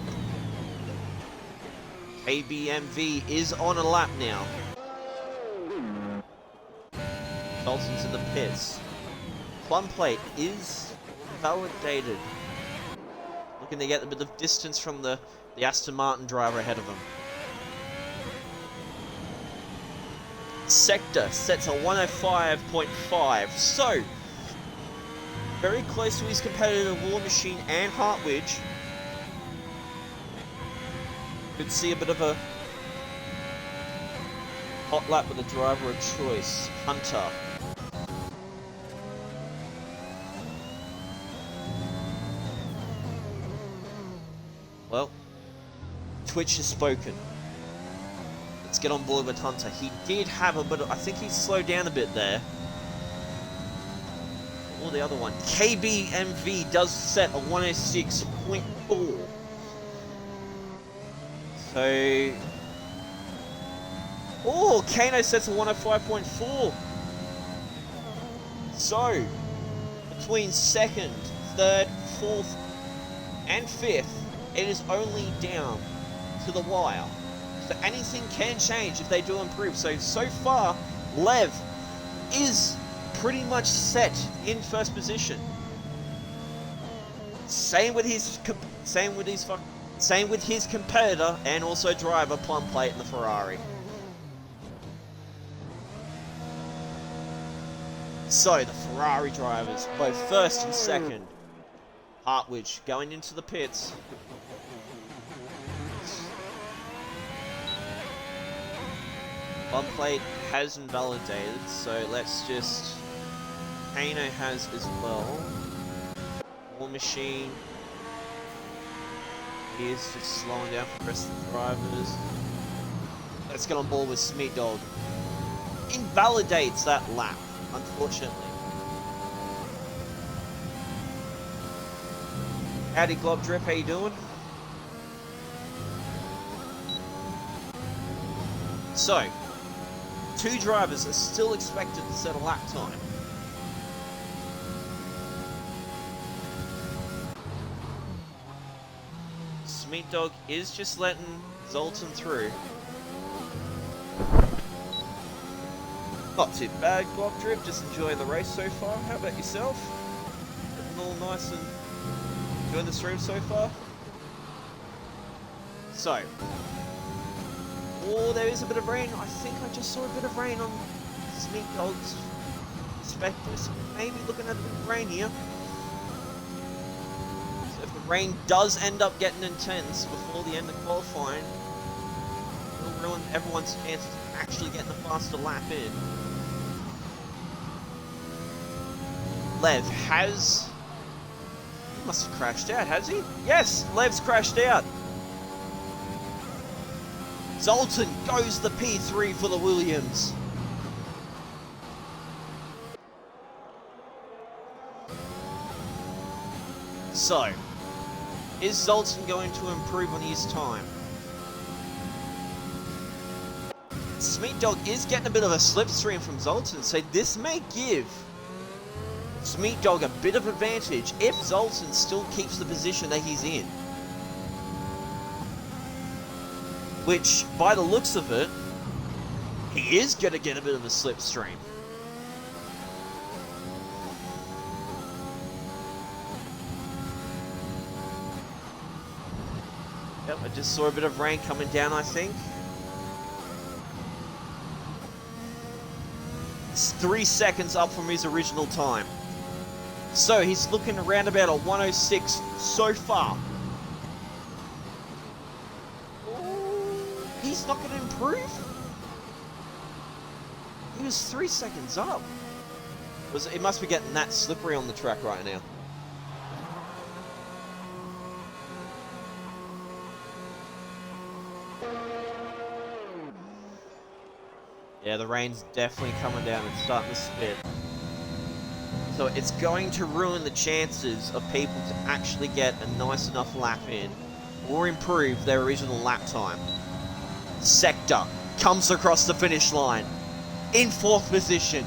KBMV is on a lap now. Dalton's in the pits. Plum plate is validated. Looking to get a bit of distance from the Aston Martin driver ahead of him. Sector sets a 105.5. So, very close to his competitor War Machine and Hartwich. Could see a bit of a hot lap with a driver of choice, Hunter. Well, Twitch has spoken. Let's get on board with Hunter. He did have a bit of, I think he slowed down a bit there. Or the other one. KBMV does set a 106.4. So... Oh, Kano sets a 105.4. So, between 2nd, 3rd, 4th, and 5th, it is only down to the wire. So anything can change if they do improve. So far, Lev is pretty much set in 1st position. Same with his competitor and also driver Plum Plate in the Ferrari. So the Ferrari drivers, both 1st and 2nd. Hartwich going into the pits. Plum plate has invalidated, so let's just... Kano has as well. War Machine. He is just slowing down for the rest of the drivers. Let's get on board with Smeat Dog. Invalidates that lap, unfortunately. Howdy Glob Drip, how you doing? So, 2 drivers are still expected to set a lap time. Smeat Dog is just letting Zoltan through. Not too bad, Glob Drip, just enjoying the race so far. How about yourself? Getting all nice and enjoying the stream so far? So, oh, there is a bit of rain. I think I just saw a bit of rain on Smeat Dog's specters. Maybe looking at a bit of rain here. So if the rain does end up getting intense before the end of qualifying, it'll ruin everyone's chances of actually getting a faster lap in. Lev has... He must have crashed out, has he? Yes, Lev's crashed out. Zoltan goes the P3 for the Williams. So, is Zoltan going to improve on his time? Smeat Dog is getting a bit of a slipstream from Zoltan, so this may give Smeat Dog a bit of advantage if Zoltan still keeps the position that he's in. Which, by the looks of it, he is going to get a bit of a slipstream. Yep, I just saw a bit of rain coming down, I think. It's 3 seconds up from his original time. So, he's looking around about a 106 so far. He's not going to improve? He was 3 seconds up. It must be getting that slippery on the track right now. Yeah, the rain's definitely coming down and starting to spit. So it's going to ruin the chances of people to actually get a nice enough lap in or improve their original lap time. Sector comes across the finish line in 4th position.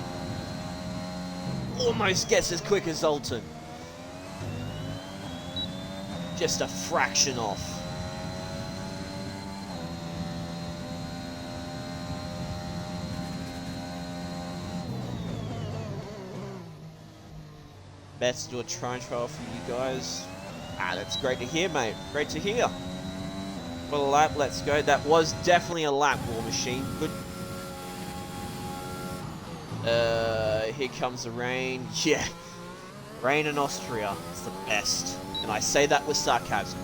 almost gets as quick as Zoltan. Just a fraction off. Let's do a time trial for you guys. Ah, that's great to hear, mate. Great to hear. For a lap, let's go. That was definitely a lap, War Machine. Good. Here comes the rain. Yeah. Rain in Austria is the best. And I say that with sarcasm.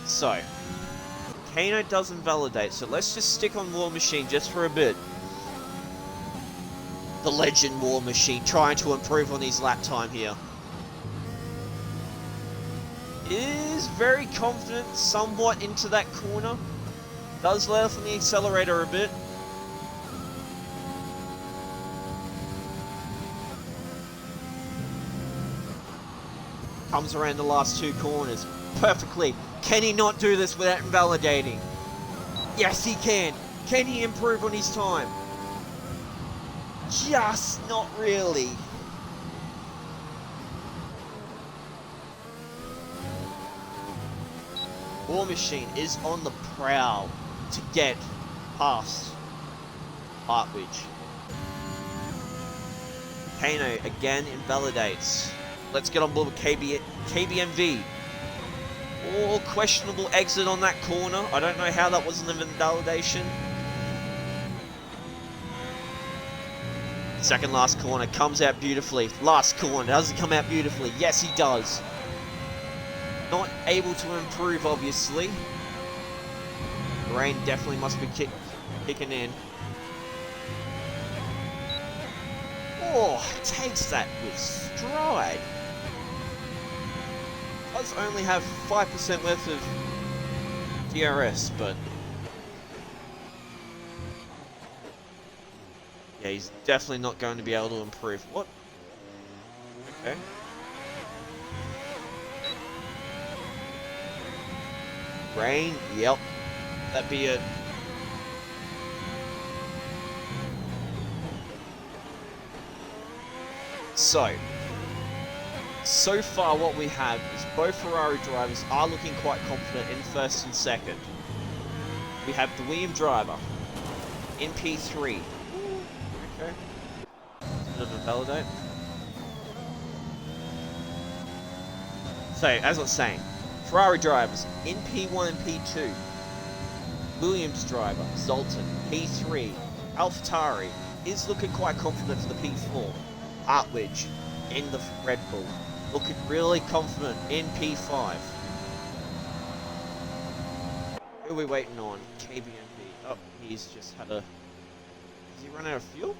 So. Kano doesn't validate, so let's just stick on War Machine just for a bit. The legend War Machine trying to improve on his lap time here. Is very confident somewhat into that corner. Does let off on the accelerator a bit. Comes around the last two corners perfectly. Can he not do this without invalidating? Yes, he can. Can he improve on his time? Just not really. War Machine is on the prowl to get past Hartwich. Kano again invalidates. Let's get on board with KBMV. Oh, questionable exit on that corner. I don't know how that wasn't an invalidation. Second last corner comes out beautifully. Last corner, does it come out beautifully? Yes, he does. Not able to improve, obviously. The rain definitely must be kicking in. Oh, takes that with stride. Does only have 5% worth of DRS, but yeah, he's definitely not going to be able to improve. What? Okay. Rain, yep. That'd be it. So far what we have is both Ferrari drivers are looking quite confident in first and second. We have the Williams driver in P3. Okay. Bit of a validate. So, as I was saying, Ferrari drivers in P1 and P2. Williams driver, Zoltan, P3. AlphaTauri is looking quite confident for the P4. Hartwich in the Red Bull, looking really confident in P5. Who are we waiting on? KBMB. Oh, he's just had a... Has he run out of fuel?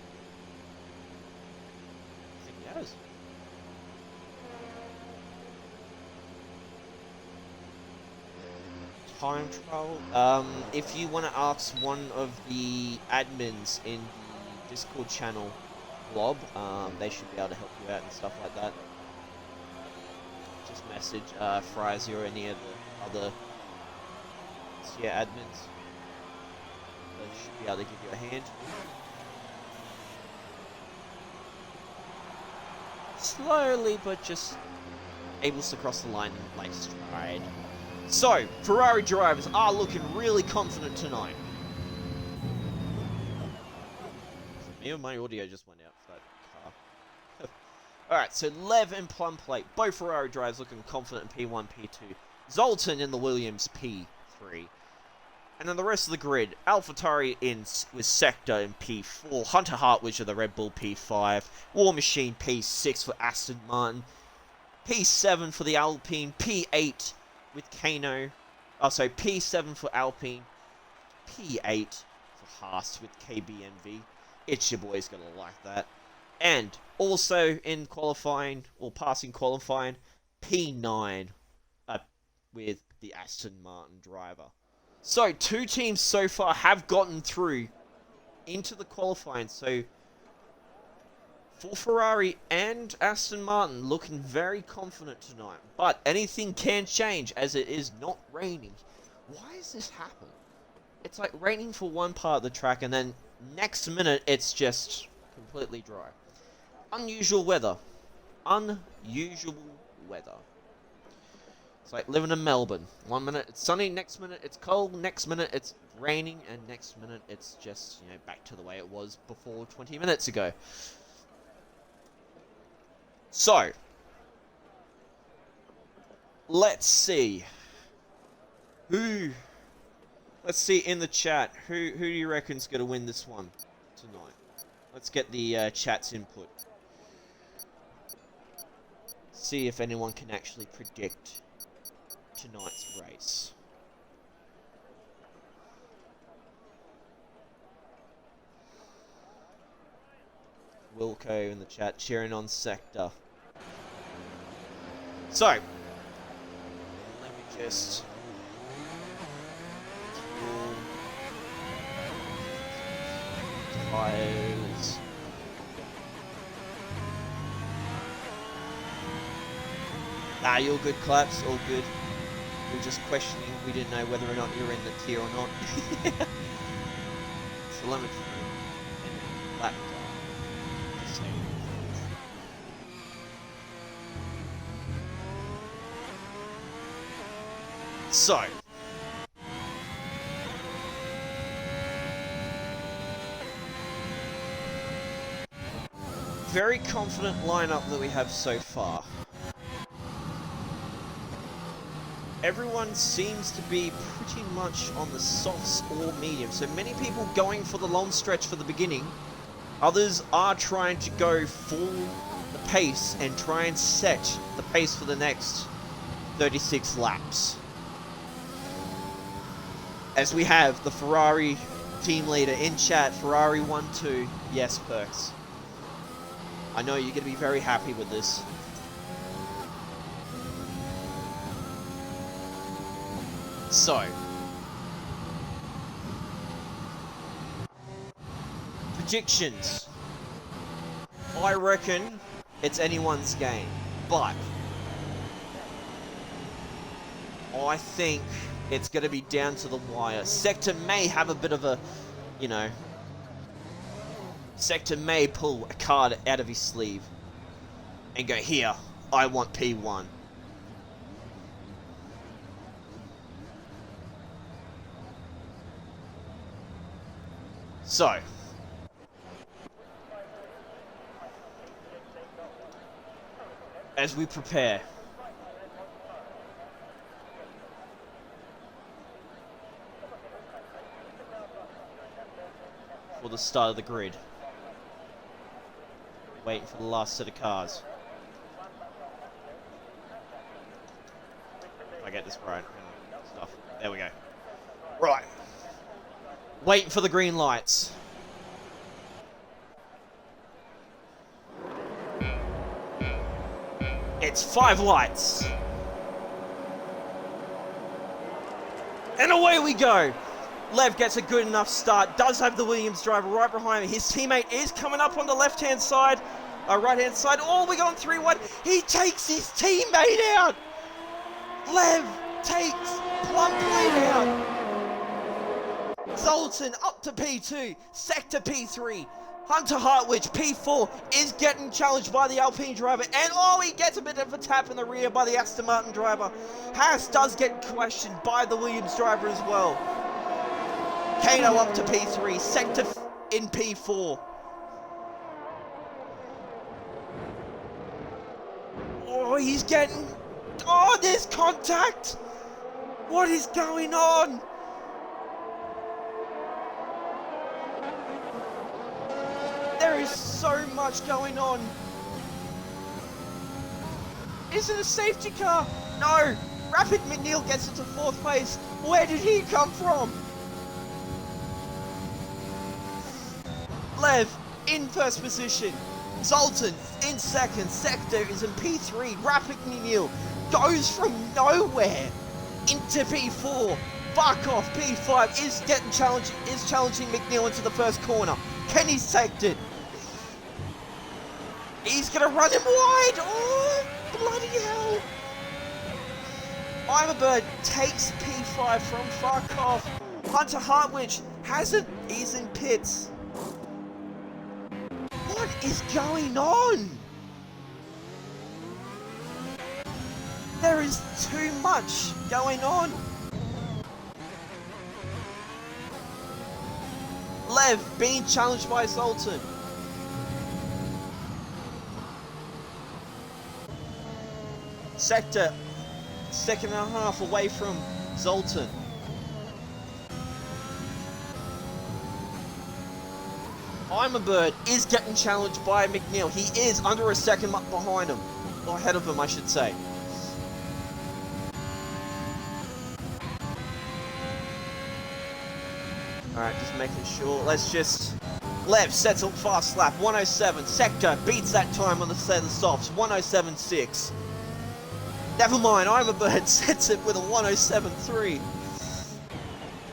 I think he has. Time trial. If you want to ask one of the admins in the Discord channel, Blob, they should be able to help you out and stuff like that. Just message Frizy or any of the other admins. They should be able to give you a hand. Slowly, but just able to cross the line in late stride. So, Ferrari drivers are looking really confident tonight. Me or my audio just went out for that car. Alright, so Lev and Plum Plate, both Ferrari drivers looking confident in P1, P2. Zoltan in the Williams P3. And then the rest of the grid, AlphaTauri with Sector in P4, Hunter Hartwich of the Red Bull P5, War Machine P6 for Aston Martin, P7 for the Alpine, P8 with Kano, P7 for Alpine, P8 for Haas with KBMV. It's your boys gonna like that. And also in qualifying, or passing qualifying, P9 with the Aston Martin driver. So, two teams so far have gotten through into the qualifying. So, for Ferrari and Aston Martin, looking very confident tonight. But anything can change as it is not raining. Why has this happened? It's like raining for one part of the track, and then next minute it's just completely dry. Unusual weather. Unusual weather. It's like living in Melbourne. 1 minute it's sunny, next minute it's cold, next minute it's raining, and next minute it's just, you know, back to the way it was before 20 minutes ago. So, let's see. Let's see in the chat, who do you reckon's going to win this one tonight? Let's get the chat's input. See if anyone can actually predict tonight's race. Wilco in the chat cheering on Sector. So, let me just... Tires. Ah, you're good, Claps, all good. We were just questioning, we didn't know whether or not you were in the tier or not. Telemetry. Lap time. So. Very confident lineup that we have so far. Everyone seems to be pretty much on the softs or medium. So many people going for the long stretch for the beginning. Others are trying to go full the pace and try and set the pace for the next 36 laps. As we have the Ferrari team leader in chat, Ferrari 1-2. Yes, Perks. I know you're going to be very happy with this. So. Predictions. I reckon it's anyone's game. But I think it's going to be down to the wire. Sector may have a bit of a, you know... Sector may pull a card out of his sleeve and go, here, I want P1. So. As we prepare. For the start of the grid. Waiting for the last set of cars. If I get this right. Stuff. There we go. Right. Waiting for the green lights. It's 5 lights. And away we go. Lev gets a good enough start, does have the Williams driver right behind him. His teammate is coming up on the left-hand side, right-hand side. Oh, we got 3-1. He takes his teammate out. Lev takes Plumplane out. Zoltan up to P2, Sector P3. Hunter Hartwich, P4, is getting challenged by the Alpine driver. And oh, he gets a bit of a tap in the rear by the Aston Martin driver. Haas does get questioned by the Williams driver as well. Kano up to P3, Sector in P4. Oh, he's getting... Oh, there's contact! What is going on? There is so much going on. Is it a safety car? No! Rapid McNeil gets into 4th place. Where did he come from? Lev in 1st position. Zoltan in 2nd. Sector is in P3. Rapid McNeil goes from nowhere into P4. Barkov P5 is challenging McNeil into the 1st corner. Kenny's tagged it. He's gonna run him wide. Oh, bloody hell. I'm a Bird takes P5 from Farkov. Hunter Hartwich hasn't. He's in pits. What is going on? There is too much going on. Lev being challenged by Zoltan. Sector, second and a half away from Zoltan. Bird is getting challenged by McNeil. He is under a second behind him. Or ahead of him, I should say. Alright, just making sure. Let's just... Lev sets a fast lap. 107. Sector beats that time on the set of the softs. 107.6. Never mind, Bird sets it with a 107.3.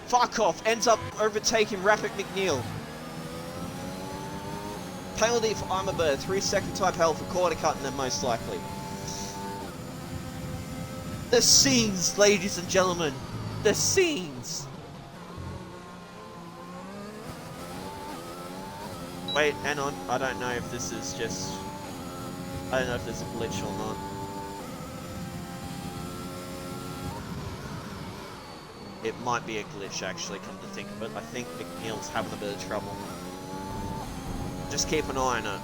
Farkov ends up overtaking Rapid McNeil. Penalty for Bird, 3-second type held for quarter cutting them most likely. The scenes, ladies and gentlemen. The scenes. Wait, hang on. I don't know if this is just... I don't know if there's a glitch or not. It might be a glitch actually, come to think of it. I think McNeil's having a bit of trouble. Just keep an eye on it.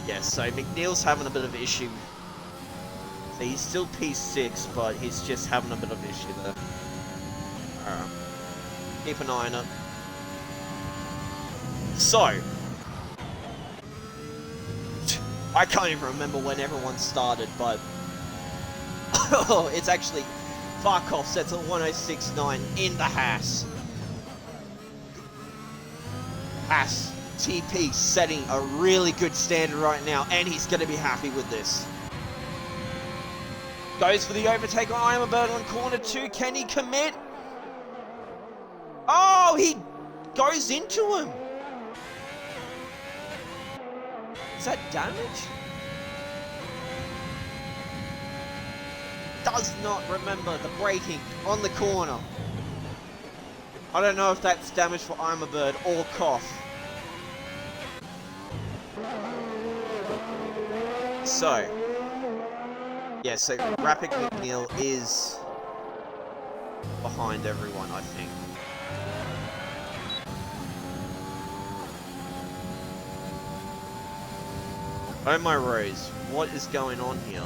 Yeah, so McNeil's having a bit of issue. So he's still P6, but he's just having a bit of issue there. Alright. Keep an eye on it. So. I can't even remember when everyone started, but... it's actually... Farkov sets a 106.9 in the Haas. Haas TP setting a really good standard right now, and he's going to be happy with this. Goes for the overtake on Bird on corner 2. Can he commit? Oh, he goes into him. Is that damage? Does not remember the braking on the corner. I don't know if that's damage for Bird or Koff. So, yeah, so Rapid McNeil is behind everyone, I think. Oh my rose, what is going on here?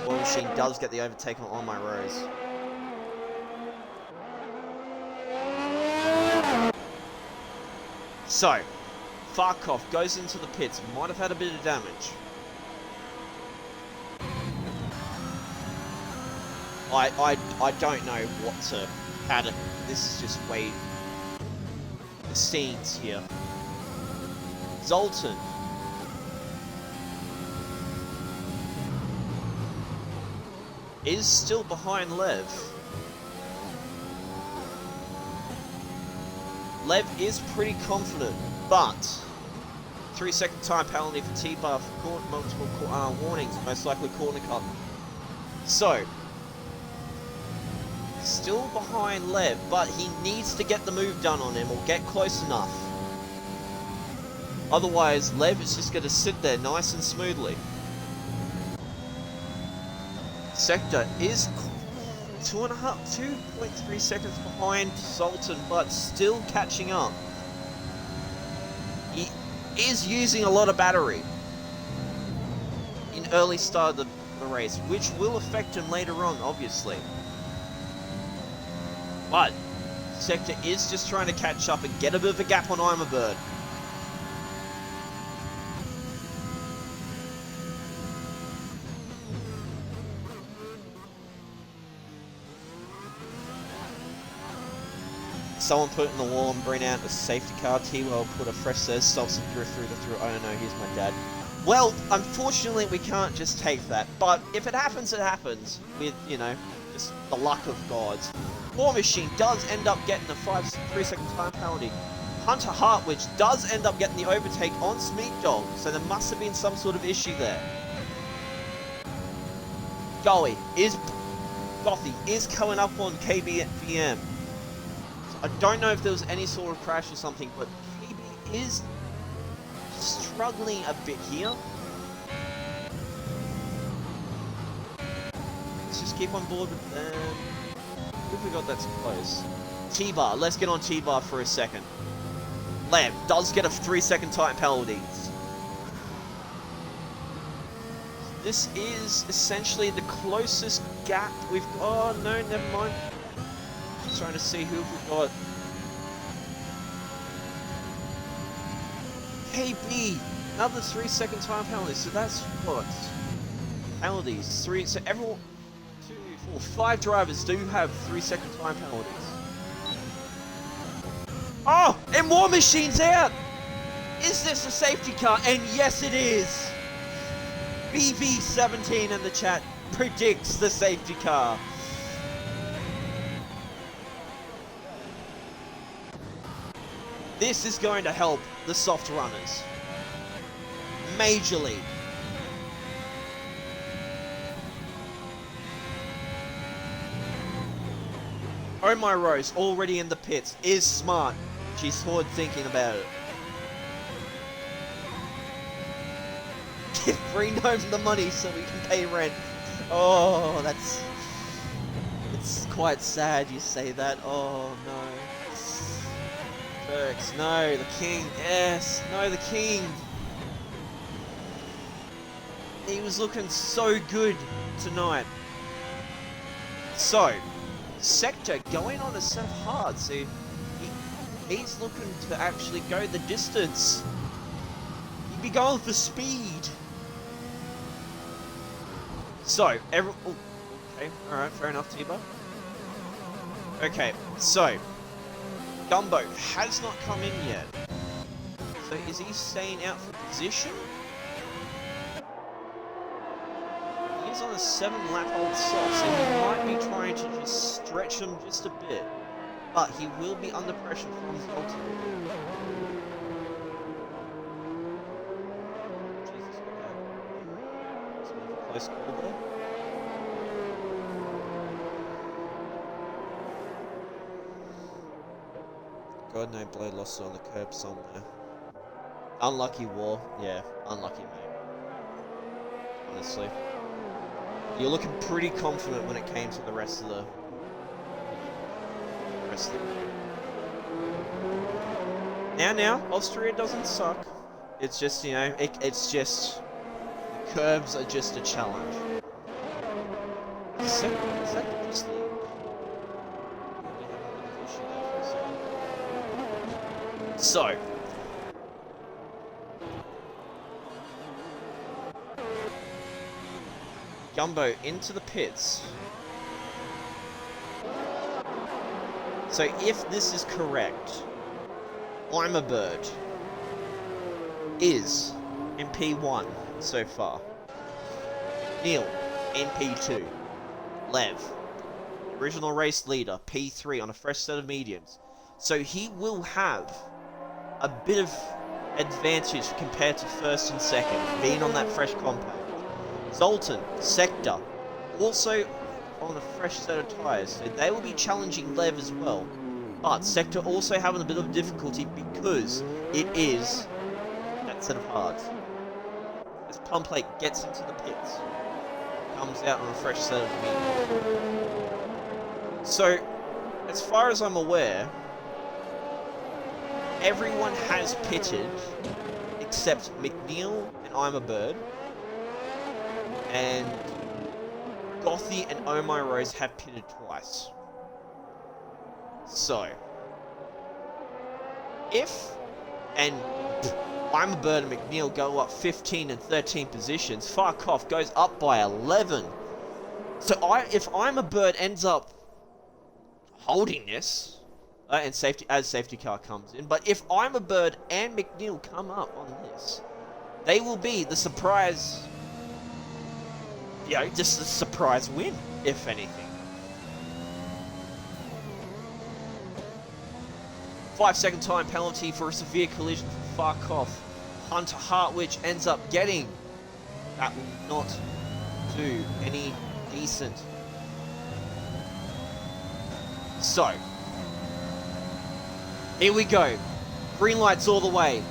Machine does get the overtake on my rose. So, Farkov goes into the pits, might have had a bit of damage. I don't know how to, this is just way, the scenes here. Zoltan. Is still behind Lev. Lev is pretty confident, but 3-second time penalty for T-bar for multiple warnings, most likely corner cut. So, still behind Lev, but he needs to get the move done on him or get close enough. Otherwise, Lev is just going to sit there nice and smoothly. Sector is 2.3 seconds behind Zoltan, but still catching up. He is using a lot of battery in early start of the race, which will affect him later on, obviously. But Sector is just trying to catch up and get a bit of a gap on Bird. Someone put in the wall and bring out a safety car. T-Well put a fresh says, stops and drift through the through. Oh no, here's my dad. Well, unfortunately we can't just take that. But if it happens, it happens. With, you know, just the luck of gods. War Machine does end up getting a 3-second time penalty. Hunter Hartwich does end up getting the overtake on Smeat Dog, so there must have been some sort of issue there. Gothy is coming up on KBVM. So I don't know if there was any sort of crash or something, but KB is struggling a bit here. Let's just keep on board with them. Who have we got that's close? T-Bar, let's get on T-Bar for a second. Lev does get a 3-second time penalty. This is essentially the closest gap we've... Oh, no, never mind. Just trying to see who we've got. KB, another 3-second time penalty. So that's what? Penalties. 3... So everyone... 2, 4, 5 drivers do have 3-second time penalties. Oh! And War Machine's out! Is this a safety car? And yes, it is! BV17 in the chat predicts the safety car. This is going to help the soft runners majorly. Oh My Rose, already in the pits, is smart. She's forward thinking about it. Give Green Home the money so we can pay rent. Oh, it's quite sad you say that. Oh no. Perks, no, the king, yes, no, the king. He was looking so good tonight. So, Sector going on a set of hard, so he's looking to actually go the distance. He'd be going for speed. So, okay, alright, fair enough, T-Bar. Okay, so, Gumbo has not come in yet. So, is he staying out for position? He's on a 7-lap old soft, so he might be trying to just stretch him just a bit. But he will be under pressure from his ultimate. Jesus, okay. Close call there. God, no blade loss on the curb somewhere. Unlucky War. Yeah, unlucky, mate. Honestly. You're looking pretty confident when it came to the rest of the... Now, Austria doesn't suck. It's just, you know, it's just... The curves are just a challenge. Is that just the... So... Gumbo into the pits. So if this is correct, I'm a Bird is in P1 so far. Neil in P2. Lev, original race leader, P3 on a fresh set of mediums. So he will have a bit of advantage compared to first and second, being on that fresh compact. Zoltan, Sector, also on a fresh set of tyres, so they will be challenging Lev as well. But Sector also having a bit of difficulty because it is that set of hards. As Pump Plate gets into the pits, comes out on a fresh set of medium. So, as far as I'm aware, everyone has pitted except McNeil and I'm a Bird. And Gothy and Oh My Rose have pitted twice. So, if and I'm a Bird and McNeil go up 15 and 13 positions, Farkoff goes up by 11. So if I'm a Bird ends up holding this, and safety car comes in, but if I'm a Bird and McNeil come up on this, they will be the surprise. You know, just a surprise win, if anything. 5-second time penalty for a severe collision for Farkoff. Hunter Hartwich ends up getting. That will not do any decent. So, here we go. Green lights all the way.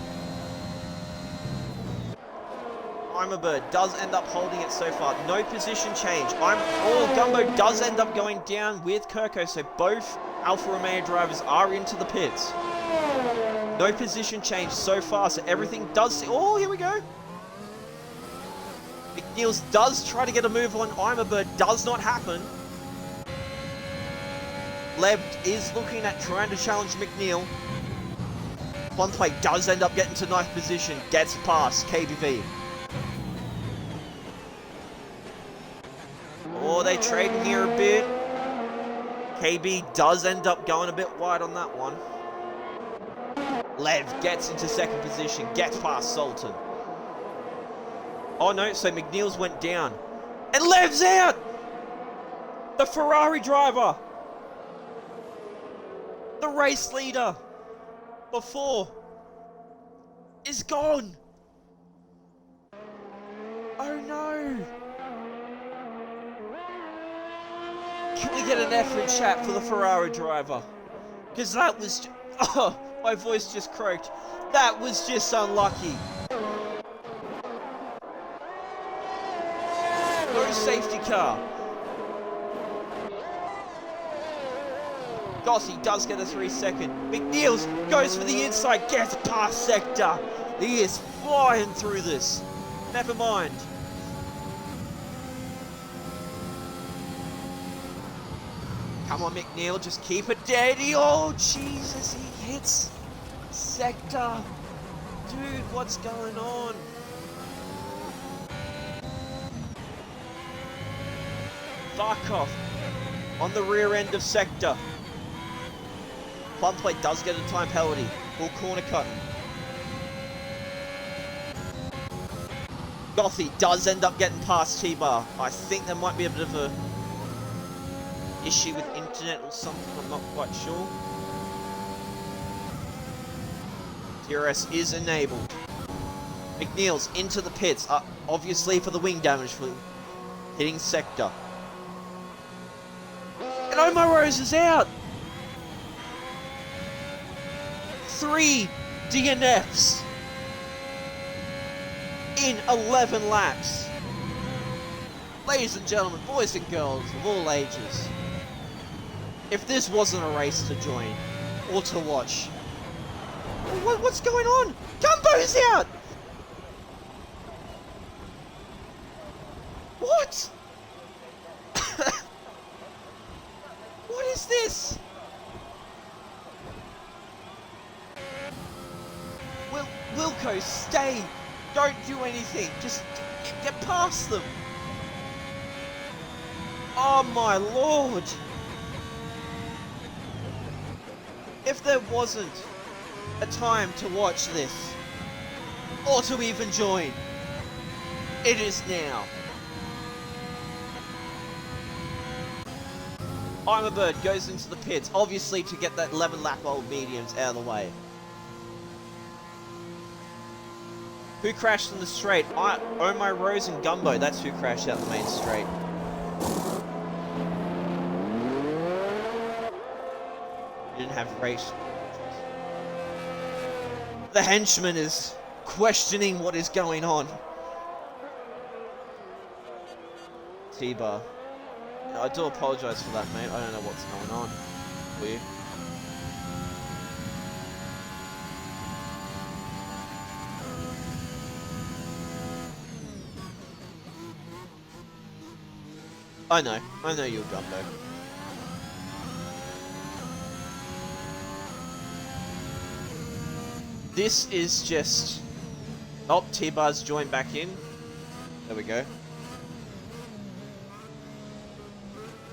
I'm a Bird does end up holding it so far. No position change. Gumbo does end up going down with Kirko, so both Alfa Romeo drivers are into the pits. No position change so far, so everything does... Oh, here we go. McNeils does try to get a move on I'm a Bird. Does not happen. Lev is looking at trying to challenge McNeil. One plate does end up getting to ninth position. Gets past KBV. Oh, they trading here a bit. KB does end up going a bit wide on that one. Lev gets into second position, gets past Sultan. Oh no, so McNeil's went down. And Lev's out! The Ferrari driver! The race leader before is gone! Oh no! Can we get an F in chat for the Ferrari driver? Because that was... Oh, my voice just croaked. That was just unlucky. No safety car. Gossi does get a 3-second. McNeils goes for the inside, gets past Sector. He is flying through this. Never mind. Come on, McNeil, just keep it steady. Oh, Jesus, he hits Sector. Dude, what's going on? Farkoff on the rear end of Sector. Plum plate does get a time penalty. Full corner cutting. Gothy does end up getting past T-Bar. I think there might be a bit of a issue with internet or something, I'm not quite sure. DRS is enabled. McNeil's into the pits, obviously for the wing damage for hitting Sector. And Omar Rose is out! 3 DNFs in 11 laps. Ladies and gentlemen, boys and girls of all ages, if this wasn't a race to join or to watch, what's going on? Gumbo's out! What? What is this? Wilco, stay! Don't do anything! Just get past them! Oh my lord! If there wasn't a time to watch this, or to even join, it is now. I'm a Bird goes into the pits, obviously to get that 11 lap old mediums out of the way. Who crashed in the straight? Oh my Rose and Gumbo, that's who crashed out the main straight. Didn't have race. The henchman is questioning what is going on. T-Bar. I do apologise for that, mate. I don't know what's going on. Weird. I know you're Gumbo. This is just... Oh, T-Bar's joined back in. There we go.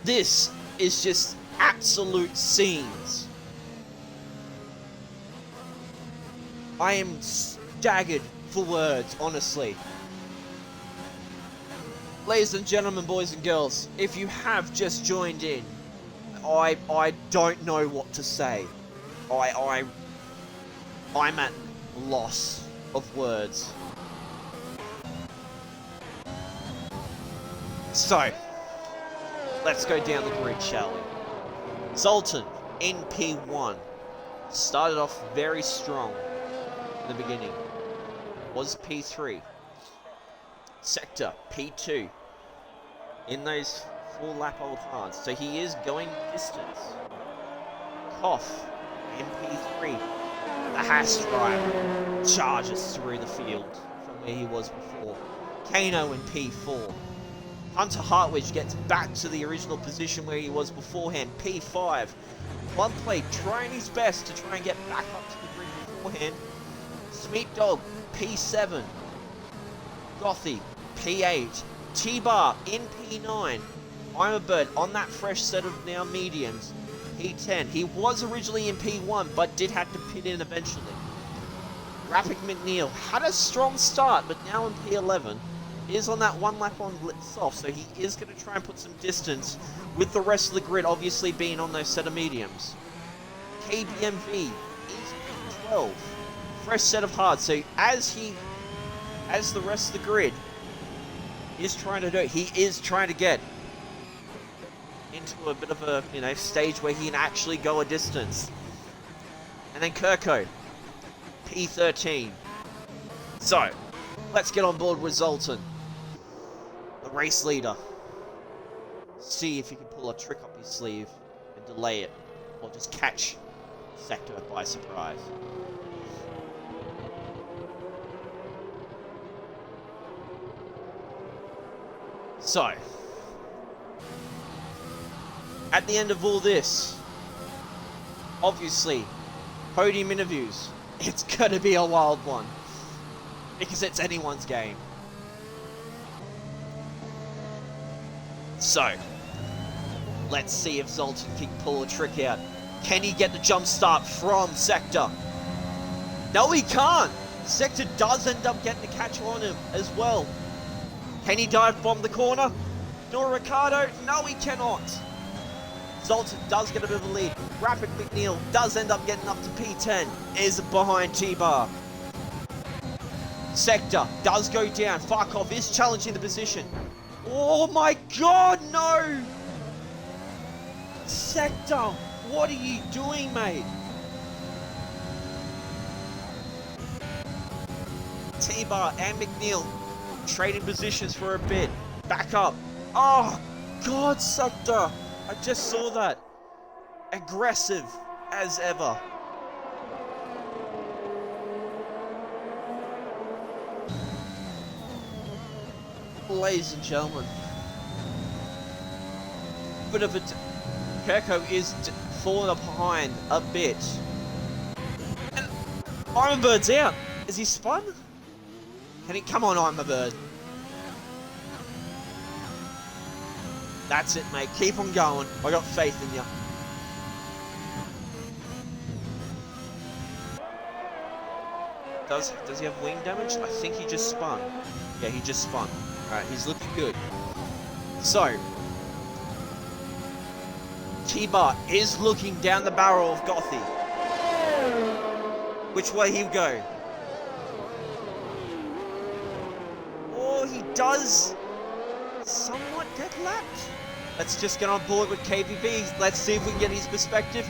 This is just absolute scenes. I am staggered for words, honestly. Ladies and gentlemen, boys and girls, if you have just joined in, I don't know what to say. I'm at loss of words. So, let's go down the grid, shall we? Zoltan in P1 started off very strong in the beginning. Was P3. Sector P2 in those 4-lap-old hards. So he is going distance. Koff in P3. The Haas driver charges through the field from where he was before. Kano in P4. Hunter Hartwich gets back to the original position where he was beforehand. P5. Bloodplate trying his best to try and get back up to the grid beforehand. Smeet Dog, P7. Gothy, P8. T-Bar in P9. I'm a Bird on that fresh set of now mediums. P10. He was originally in P1, but did have to pit in eventually. Rapid McNeil had a strong start, but now in P11. Is on that 1 lap on soft, so he is going to try and put some distance with the rest of the grid obviously being on those set of mediums. KBMV is P12. Fresh set of hards, so as the rest of the grid is trying to do, he is trying to get into a bit of a, stage where he can actually go a distance. And then Kirko, P13. So, let's get on board with Zoltan, the race leader. See if he can pull a trick up his sleeve and delay it, or just catch Sector by surprise. So, at the end of all this, obviously, podium interviews, it's gonna be a wild one. Because it's anyone's game. So, let's see if Zoltan can pull a trick out. Can he get the jump start from Sector? No, he can't! Sector does end up getting the catch on him as well. Can he dive bomb the corner? Nor Ricardo? No, he cannot. Zoltan does get a bit of a lead. Rapid McNeil does end up getting up to P10. Is behind T-Bar. Sector does go down. Farkov is challenging the position. Oh my god, no! Sector, what are you doing, mate? T-Bar and McNeil trading positions for a bit. Back up. Oh, god, Sector. I just saw that. Aggressive as ever. Ladies and gentlemen, bit of a Kirko is falling behind a bit, and Iron Bird's out. Is he spun? Can he come on, Iron Bird? That's it, mate. Keep on going. I got faith in you. Does he have wing damage? I think he just spun. Yeah, he just spun. Alright, he's looking good. So, T-Bar is looking down the barrel of Gothy. Which way he'll go? Oh, he does somewhat get lapped. Let's just get on board with KBB. Let's see if we can get his perspective.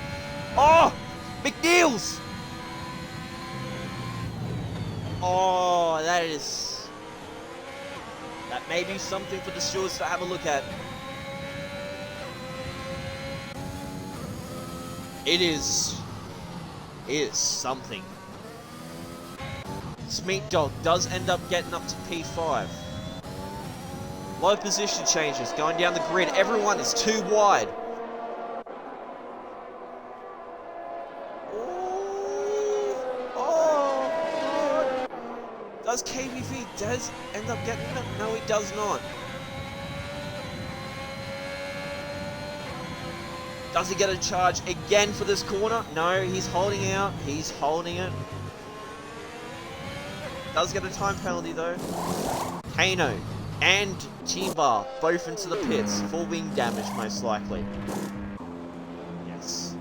Oh! McNeil's! Oh, that may be something for the stewards to have a look at. It is something. Smeet Dog does end up getting up to P5. Low position changes going down the grid. Everyone is too wide. Does KBV end up getting it? No, he does not. Does he get a charge again for this corner? No, he's holding out. He's holding it. Does get a time penalty though. Kano and T-Bar both into the pits for wing damage most likely. Yes.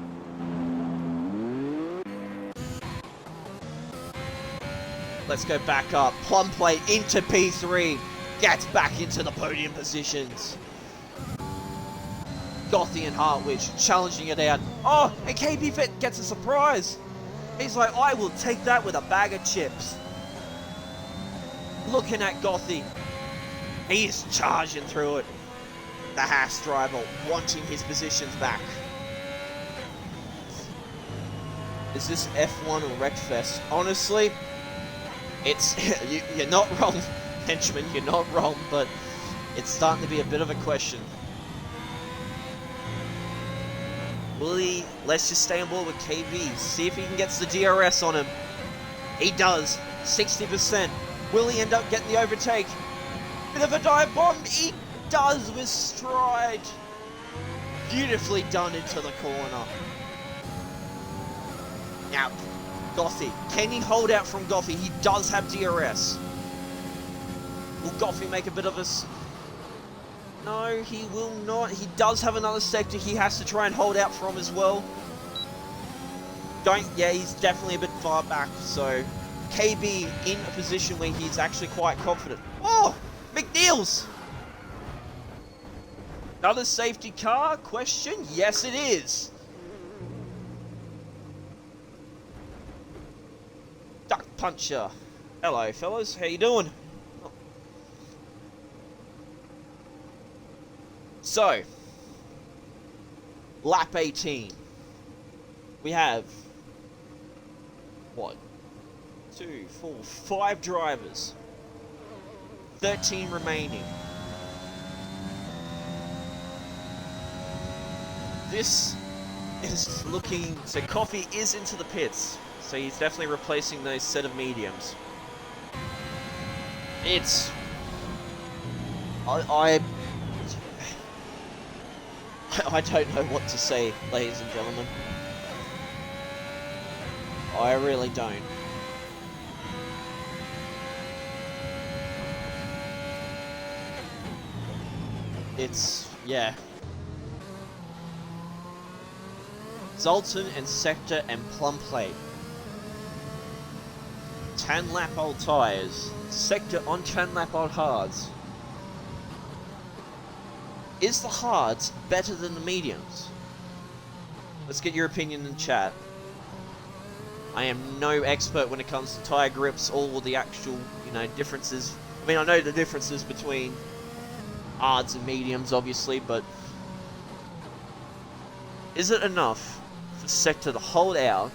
Let's go back up. Plum plate into P3. Gets back into the podium positions. Gothy and Hartwich challenging it out. Oh, and KB Vet gets a surprise. He's like, I will take that with a bag of chips. Looking at Gothy. He is charging through it. The Haas driver wanting his positions back. Is this F1 or Wreckfest? Honestly, it's you're not wrong, henchman. You're not wrong, but it's starting to be a bit of a question. Will he? Let's just stay on board with KB. See if he can get the DRS on him. He does. 60%. Will he end up getting the overtake? Bit of a dive bomb. He does with stride. Beautifully done into the corner. Now, Gothy. Can he hold out from Gothy? He does have DRS. Will Gothy make a bit of a... No, he will not. He does have another sector he has to try and hold out from as well. Yeah, he's definitely a bit far back, so... KB in a position where he's actually quite confident. Oh! McNeil's! Another safety car? Question? Yes, it is. Duck Puncher. Hello, fellas. How you doing? So, lap 18. We have, what? 2, 4, 5 drivers. 13 remaining. This is looking... So Coffee is into the pits. So he's definitely replacing those set of mediums. It's... I don't know what to say, ladies and gentlemen. I really don't. It's... yeah. Zoltan and Sector and Plum Plate. Tan lap old tyres. Sector on tan lap old hards. Is the hards better than the mediums? Let's get your opinion in chat. I am no expert when it comes to tyre grips or the actual, you know, differences. I mean, I know the differences between hards and mediums, obviously, but is it enough for Sector to hold out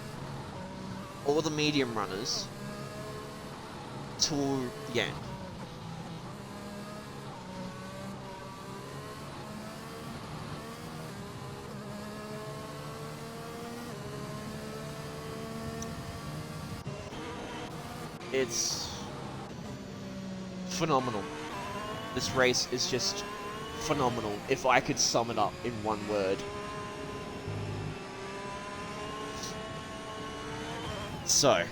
all the medium runners till the end? It's phenomenal. This race is just phenomenal, if I could sum it up in one word. So,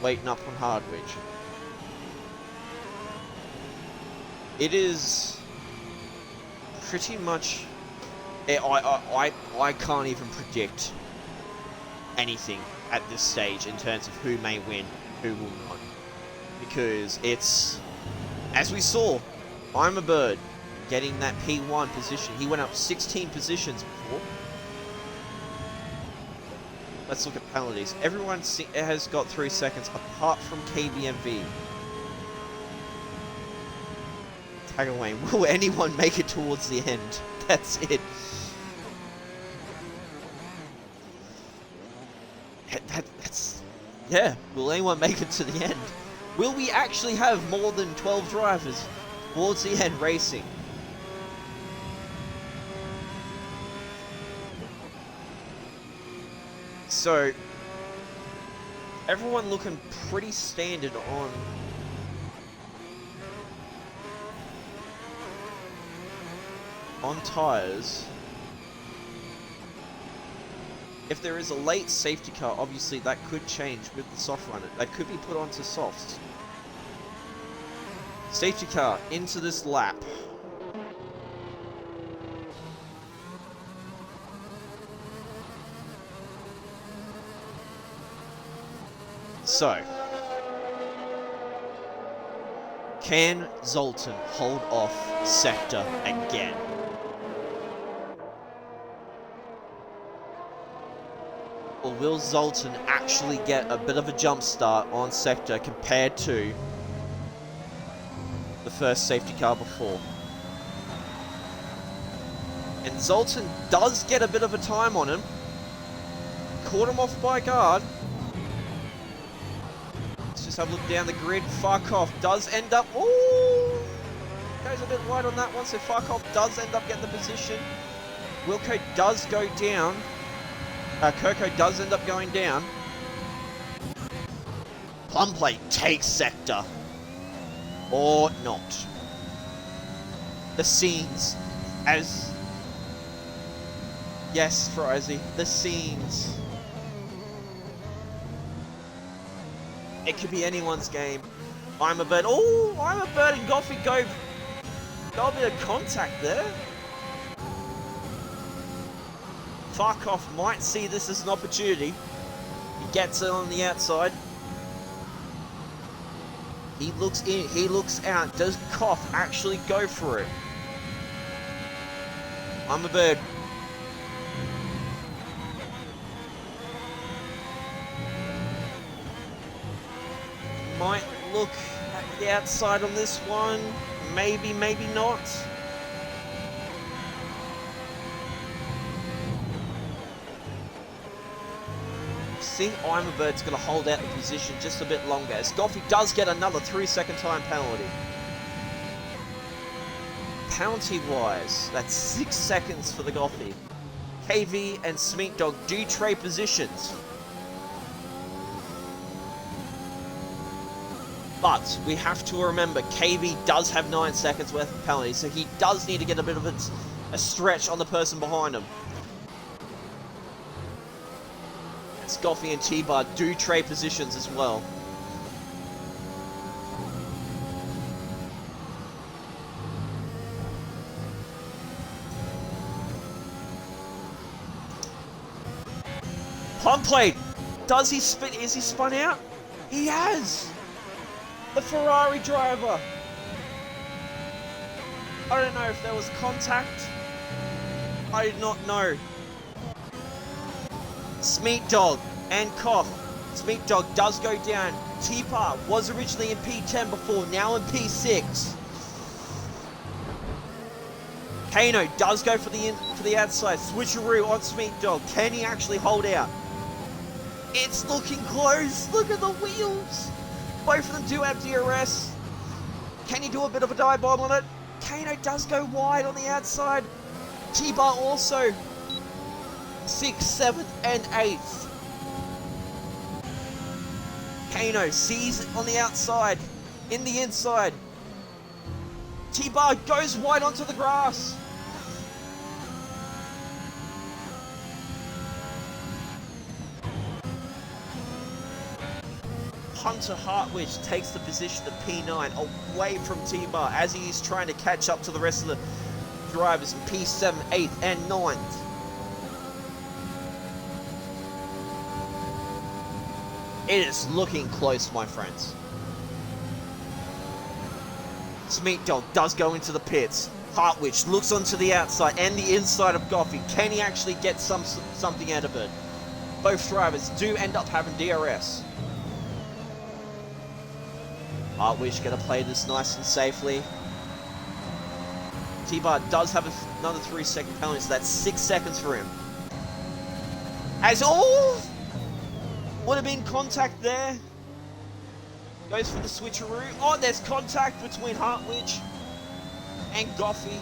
waiting up on Hardwich. It is pretty much... I can't even predict anything at this stage in terms of who may win, who will not. Because it's, as we saw, I'm a Bird getting that P1 position. He went up 16 positions before. Let's look at penalties. Everyone has got 3 seconds apart from KBMV. Tag away. Will anyone make it towards the end? That's it. That's... yeah, will anyone make it to the end? Will we actually have more than 12 drivers towards the end racing? So, everyone looking pretty standard on tyres. If there is a late safety car, obviously that could change with the soft runner. That could be put onto softs. Safety car into this lap. So, can Zoltan hold off Sector again? Or will Zoltan actually get a bit of a jump start on Sector compared to the first safety car before? And Zoltan does get a bit of a time on him. Caught him off by guard. Let's just have a look down the grid. Farkov does end up... Ooh! Goes a bit wide on that one, so Farkov does end up getting the position. Wilco does go down. Kirko does end up going down. Plumplate takes Sector. Or not. The scenes as... Yes, Frizy, the scenes. It could be anyone's game. I'm a bird. Oh, I'm a bird and Goffy go a bit of contact there. Farkov might see this as an opportunity. He gets it on the outside. He looks in, he looks out. Does Koff actually go for it? I'm a bird. Might look at the outside on this one. Maybe, maybe not. I think I'm a Bird's going to hold out the position just a bit longer, as Goffy does get another 3-second time penalty. Penalty-wise, that's 6 seconds for the Goffy. KV and Smeek Dog do trade positions. But we have to remember, KV does have 9 seconds worth of penalties, so he does need to get a bit of a stretch on the person behind him. Goffy and T-Bar do trade positions as well. Plumplate! Does he spin? Is he spun out? He has! The Ferrari driver! I don't know if there was contact. I did not know. Smeek Dog and Koff. Smeek Dog does go down. T-Par was originally in P10 before, now in P6. Kano does go for the outside. Switcheroo on Smeek Dog. Can he actually hold out? It's looking close. Look at the wheels. Both of them do have DRS. Can he do a bit of a dive bomb on it? Kano does go wide on the outside. T-Bar also. 6th, 7th, and 8th. Kano sees it on the outside, in the inside. T-Bar goes wide onto the grass. Hunter Hartwich takes the position of P9 away from T-Bar as he is trying to catch up to the rest of the drivers in P7, 8th, and 9th. It is looking close, my friends. Smeek Dog does go into the pits. Hartwich looks onto the outside and the inside of Goffy. Can he actually get something out of it? Both drivers do end up having DRS. Hartwich going to play this nice and safely. T-Bar does have another 3-second penalty, so that's 6 seconds for him. As all... Would have been contact there. Goes for the switcheroo. Oh, there's contact between Hartwich and Goffy.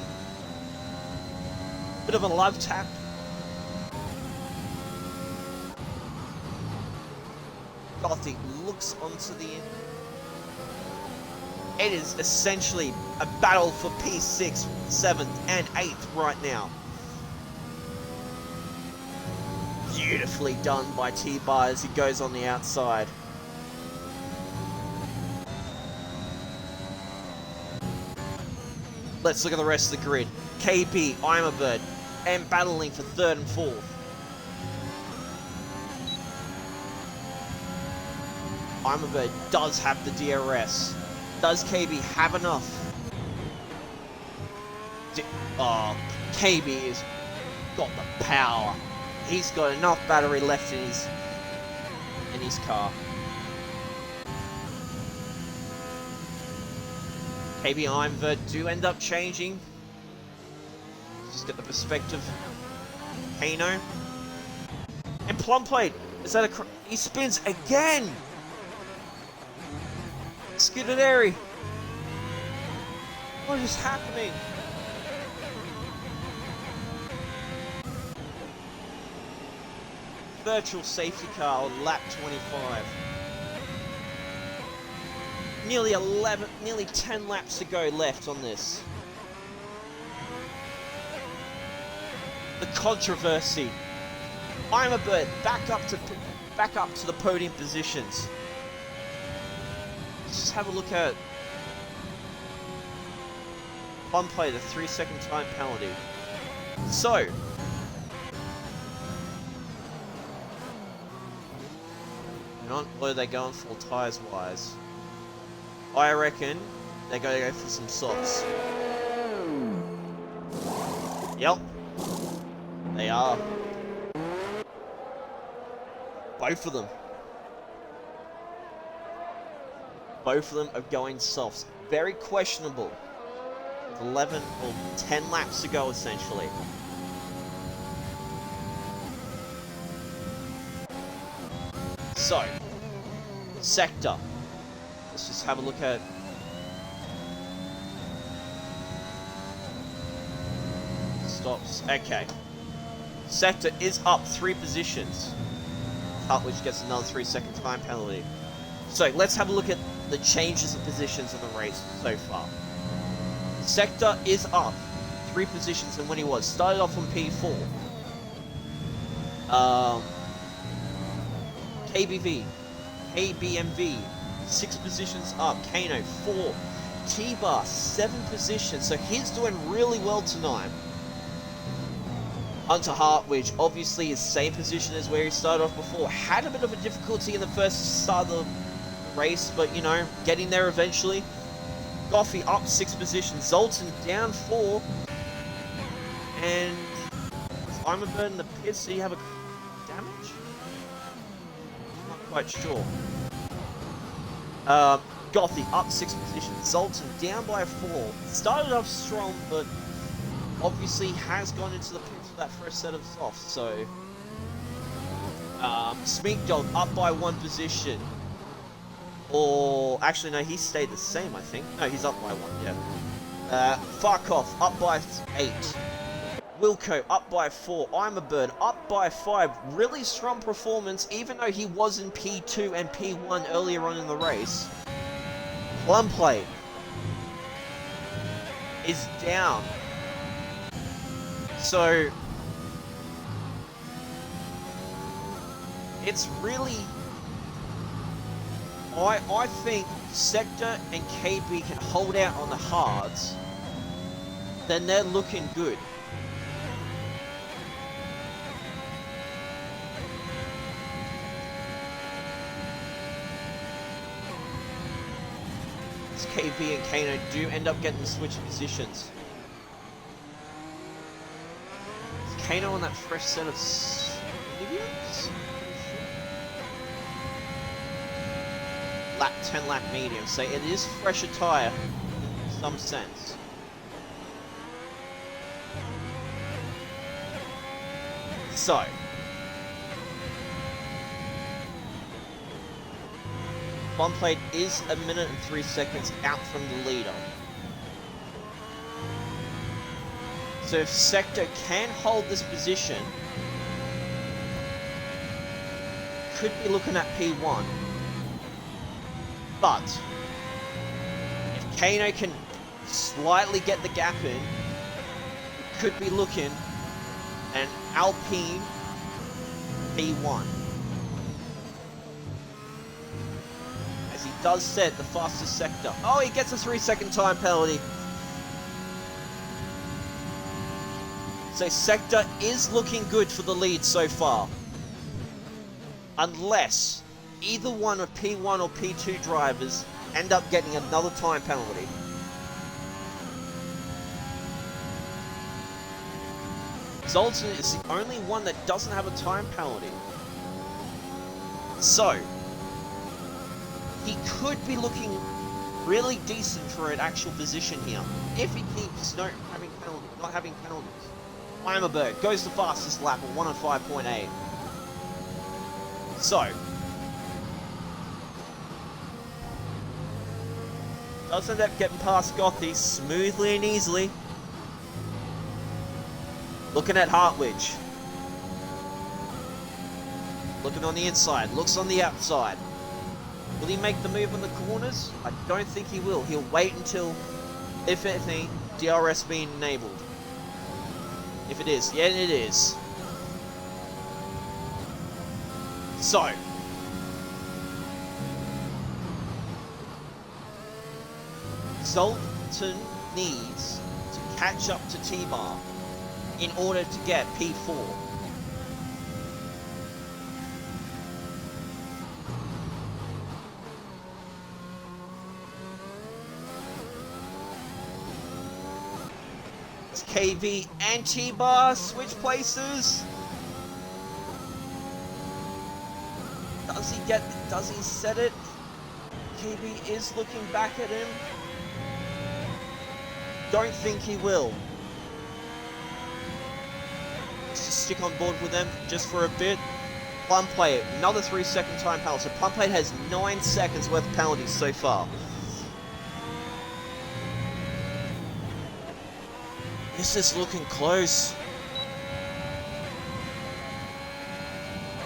Bit of a love tap. Goffy looks onto the end. It is essentially a battle for P6, 7th, and 8th right now. Beautifully done by T-Bar as he goes on the outside. Let's look at the rest of the grid. KB, I'm a Bird, and battling for 3rd and 4th. Imabird does have the DRS. Does KB have enough? KB has got the power. He's got enough battery left in his car. KB and Imabird do end up changing. Just get the perspective. Kano. And Plumplate. Is that a... He spins again! Scuderi. What is happening? Virtual safety car on lap 25. Nearly 10 laps to go left on this. The controversy. Imabird back up to the podium positions. Let's just have a look at Plumplay, the 3-second time penalty. So, what are they going for tyres wise? I reckon they're going to go for some softs. Yep. They are. Both of them. Both of them are going softs. Very questionable. 11 or 10 laps to go, essentially. So, sector. Let's just have a look at... Stops. Okay. Sector is up 3 positions. Hartwich gets another 3-second time penalty. So, let's have a look at the changes of positions in the race so far. Sector is up 3 positions than when he was. Started off on P4. KBMV, 6 positions up. Kano, 4. T-Bar, 7 positions. So he's doing really well tonight. Hunter Hartwich, obviously his same position as where he started off before. Had a bit of a difficulty in the first start of the race, but you know, getting there eventually. Goffey up 6 positions. Zoltan down 4. And Imabird in the pits. Did he have a damage? Not quite sure. Goffey up 6 positions. Zoltan down by 4. Started off strong, but obviously has gone into the pits for that first set of softs. So, Smeek Dog up by 1 position. Or, actually no, he stayed the same, I think. No, he's up by 1, yeah. Farkov up by 8. Wilco up by 4. Imabird up by 5. Really strong performance, even though he was in P2 and P1 earlier on in the race. Plumplay is down. So, it's really... I think Sector and KB can hold out on the hards, then they're looking good. As KB and Kano do end up getting the switch positions. Is Kano on that fresh set of mediums? 10 lap medium, so it is fresher tyre in some sense. So, Plumplate is 1 minute and 3 seconds out from the leader. So if Sector can hold this position, could be looking at P1. But if Kano can slightly get the gap in, we could be looking an Alpine P1. As he does set the fastest sector. Oh, he gets a 3-second time penalty. So Sector is looking good for the lead so far. Unless either one of P1 or P2 drivers end up getting another time penalty. Zoltan is the only one that doesn't have a time penalty. So, he could be looking really decent for an actual position here, if he keeps not having penalties. Weimerberg goes the fastest lap at 1:05.8. So, does end up getting past Gothy smoothly and easily. Looking at Hartwich. Looking on the inside, looks on the outside. Will he make the move on the corners? I don't think he will. He'll wait until, if anything, DRS being enabled. If it is. Yeah, it is. So. Zoltan needs to catch up to T-Bar in order to get P4. It's KV and T-Bar switch places. Does he set it? KV is looking back at him. Don't think he will. Let's just stick on board with them just for a bit. Plumplate, another 3-second time penalty. So Plumplate has 9 seconds worth of penalties so far. This is looking close.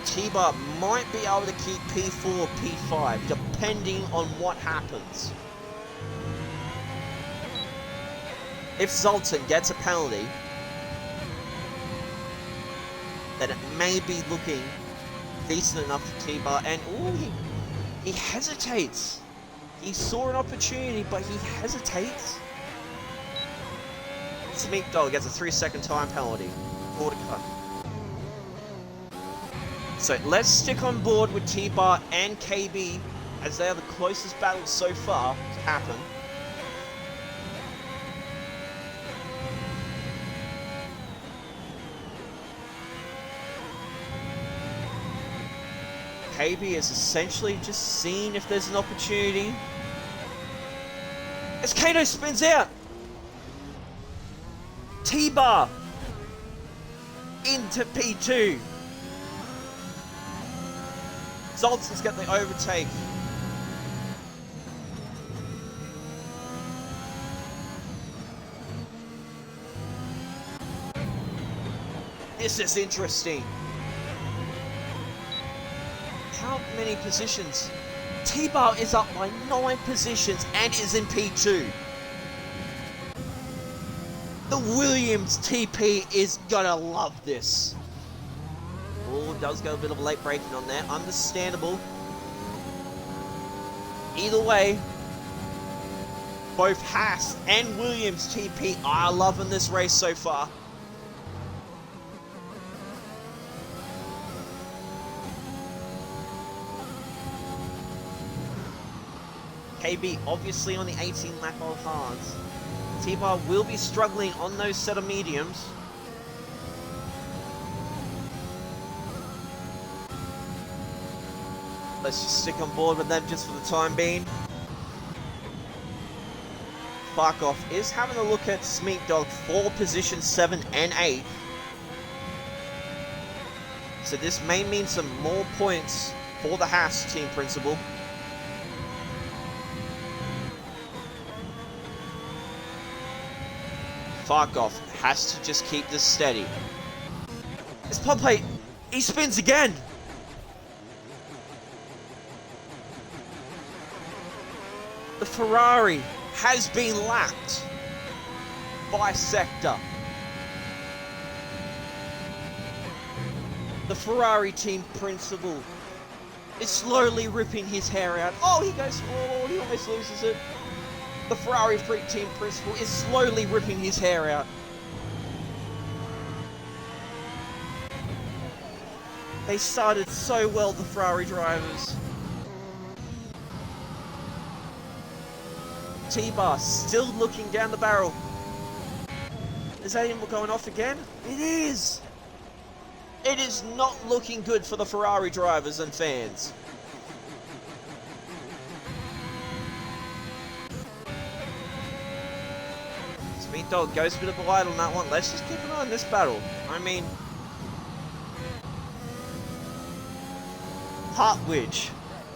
T-Bar might be able to keep P4 or P5, depending on what happens. If Zoltan gets a penalty, then it may be looking decent enough for T-Bar. And ooh, he hesitates. He saw an opportunity, but he hesitates. Smeek Dog gets a 3-second time penalty. Quarter cut. So let's stick on board with T-Bar and KB, as they are the closest battles so far to happen. KB is essentially just seeing if there's an opportunity. As Kato spins out! T-Bar into P2. Zoltan's got the overtake. This is interesting. How many positions? T-Bar is up by 9 positions and is in P2. The Williams TP is gonna love this. Oh, does go a bit of a late braking on there. Understandable. Either way, both Haas and Williams TP are loving this race so far. KB obviously on the 18 lap of hards. T-Bar will be struggling on those set of mediums. Let's just stick on board with them just for the time being. Farkoff is having a look at Smeek Dog for position 7 and 8. So this may mean some more points for the Haas team principal. Farkoff has to just keep this steady. This Plumplate, he spins again! The Ferrari has been lapped by Sector. The Ferrari team principal is slowly ripping his hair out. Oh, he goes forward, he almost loses it. The Ferrari Freak team principal is slowly ripping his hair out. They started so well, the Ferrari drivers. T-Bar still looking down the barrel. Is that him going off again? It is! It is not looking good for the Ferrari drivers and fans. Smeet Dog goes a bit of a light on that one. Let's just keep an eye on this battle. I mean, Hartwig,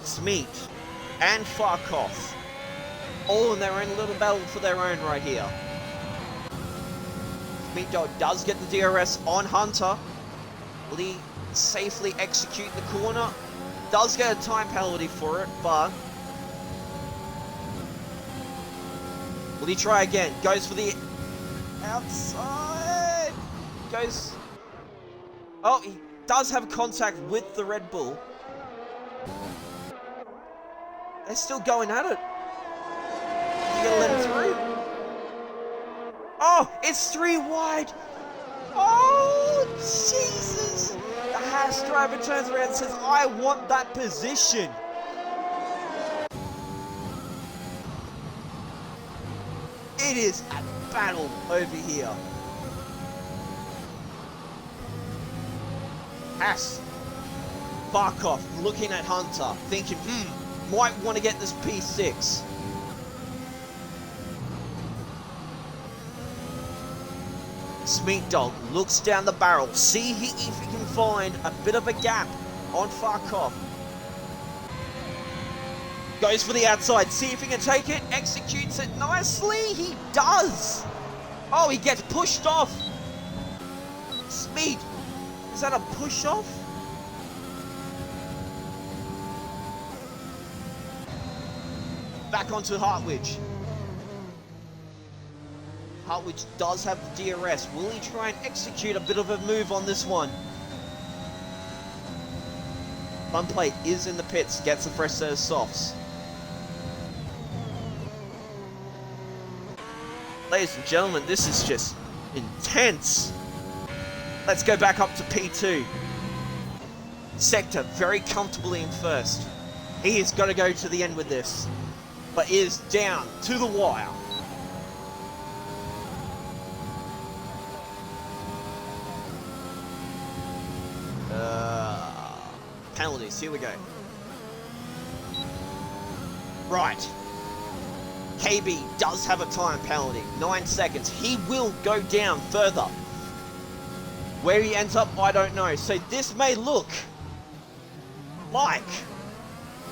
Smeet, and Farkoff, all in their own little battle for their own right here. Smeet Dog does get the DRS on Hunter. Will he safely execute the corner? Does get a time penalty for it, but will he try again? Goes for the outside. Goes. Oh, he does have contact with the Red Bull. They're still going at it. You gonna let him through? Oh, it's 3 wide. Oh, Jesus. The Haas driver turns around and says, I want that position. It is a battle over here. Haas. Barkov looking at Hunter, thinking, might want to get this P6. Smeet Dog looks down the barrel, see if he can find a bit of a gap on Farkov. Goes for the outside, see if he can take it, executes it nicely, he does! Oh, he gets pushed off! Smeet, is that a push off? Back onto Hartwig. Hartwig does have the DRS. Will he try and execute a bit of a move on this one? Funplate is in the pits, gets a fresh set of softs. Ladies and gentlemen, this is just intense. Let's go back up to P2. Sector very comfortably in first. He is going to go to the end with this, but is down to the wire. Penalties, here we go. Right. KB does have a time penalty, 9 seconds. He will go down further. Where he ends up, I don't know. So this may look like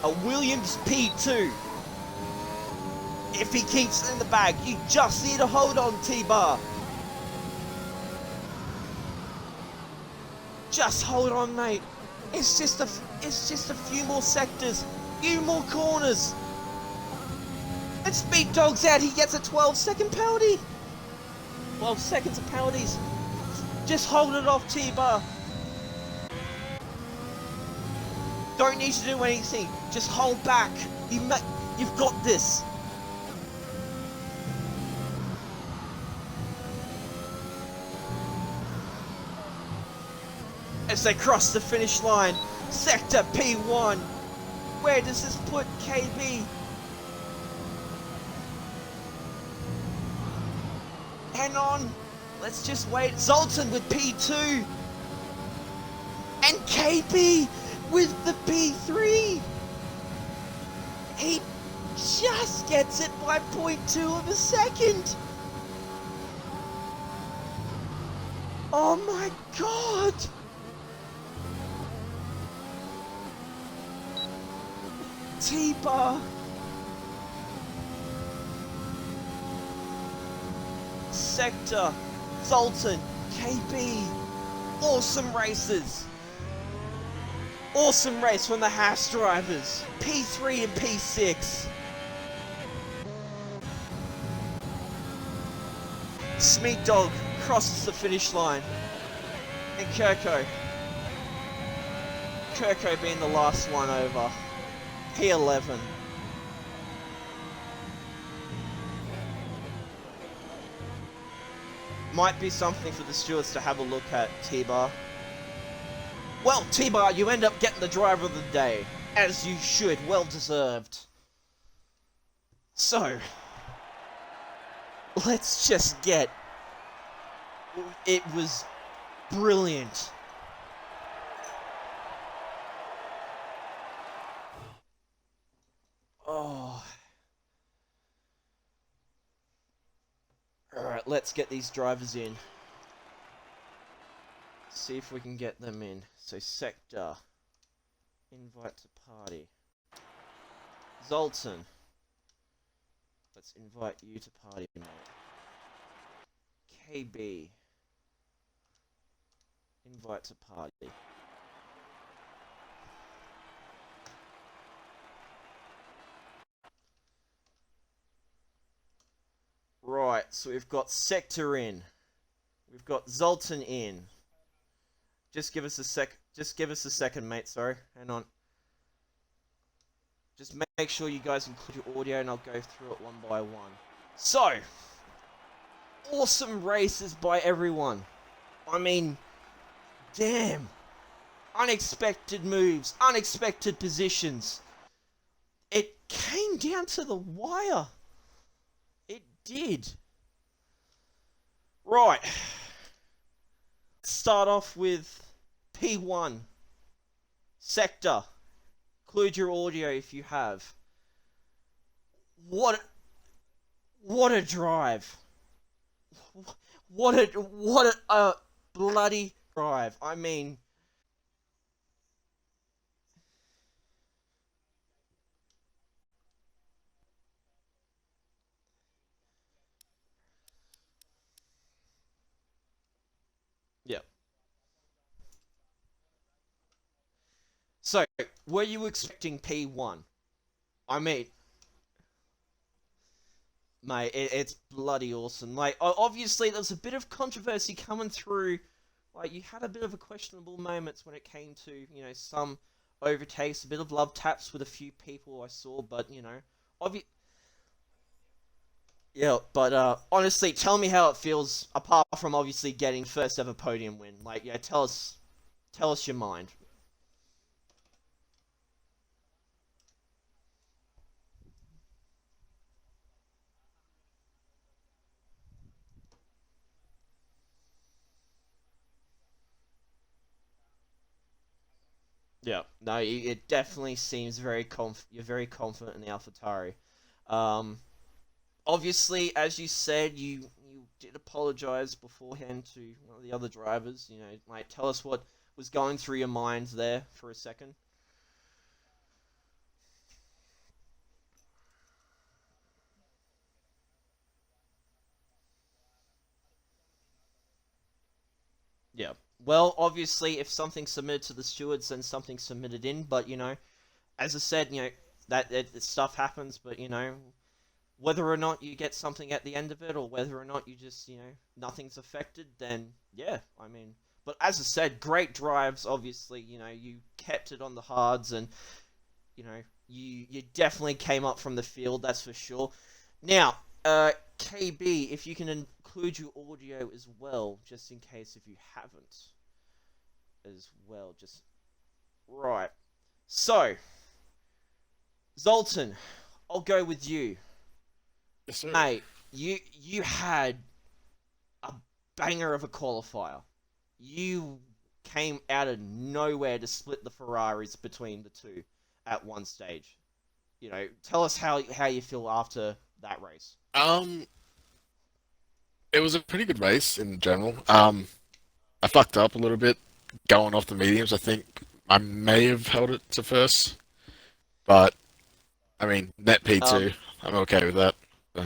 a Williams P2. If he keeps it in the bag, you just need to hold on, T-Bar. Just hold on, mate. It's just a few more sectors, few more corners. And Smeet Dog's out. He gets a 12-second penalty. 12 seconds of penalties. Just hold it off, T-Bar. Don't need to do anything. Just hold back. You've got this. As they cross the finish line, Sector P1. Where does this put KB? Hang on, let's just wait. Zoltan with P2. And KB with the P3. He just gets it by 0.2 of a second. Oh my God. T-Bar. Sector, Zoltan, KB. Awesome races. Awesome race from the Haas drivers. P3 and P6. Smeet Dog crosses the finish line. And Kirko being the last one over. P11. Might be something for the stewards to have a look at, T-Bar. Well, T-Bar, you end up getting the driver of the day. As you should, well deserved. So, let's just get... It was brilliant. Oh. Alright, let's get these drivers in. See if we can get them in. So, sector. Invite to party. Zoltan. Let's invite you to party, mate. KB. Invite to party. Right, so we've got Sector in. We've got Zoltan in. Just give us a second, mate, sorry. Hang on. Just make sure you guys include your audio and I'll go through it one by one. So, awesome races by everyone. I mean, damn. Unexpected moves, unexpected positions. It came down to the wire. It did. Right. Let's start off with P1. Sector. Include your audio if you have. What a drive. What a bloody drive. I mean, yeah. So, were you expecting P1? I mean, mate, it's bloody awesome. Like, obviously, there was a bit of controversy coming through. Like, you had a bit of a questionable moments when it came to, you know, some overtakes, a bit of love taps with a few people I saw, but, you know, yeah, but, honestly, tell me how it feels, apart from obviously getting first ever podium win. Like, yeah, tell us your mind. Yeah, no, it definitely seems very you're very confident in the AlphaTauri. Obviously, as you said, you did apologize beforehand to one of the other drivers. You know, like, tell us what was going through your mind there for a second. Yeah. Well, obviously, if something's submitted to the stewards, then something's submitted in. But, you know, as I said, you know, that stuff happens. But, you know, whether or not you get something at the end of it, or whether or not you just, you know, nothing's affected, then, yeah, I mean... But as I said, great drives, obviously, you know, you kept it on the hards, and, you know, you definitely came up from the field, that's for sure. Now, KB, if you can include your audio as well, just in case if you haven't as well, just... Right. So, Zoltan, I'll go with you. Yes, sir. Mate, you had a banger of a qualifier. You came out of nowhere to split the Ferraris between the two at one stage. You know, tell us how you feel after that race. It was a pretty good race in general. I fucked up a little bit going off the mediums. I think I may have held it to first, but I mean, net P2. I'm okay with that. So.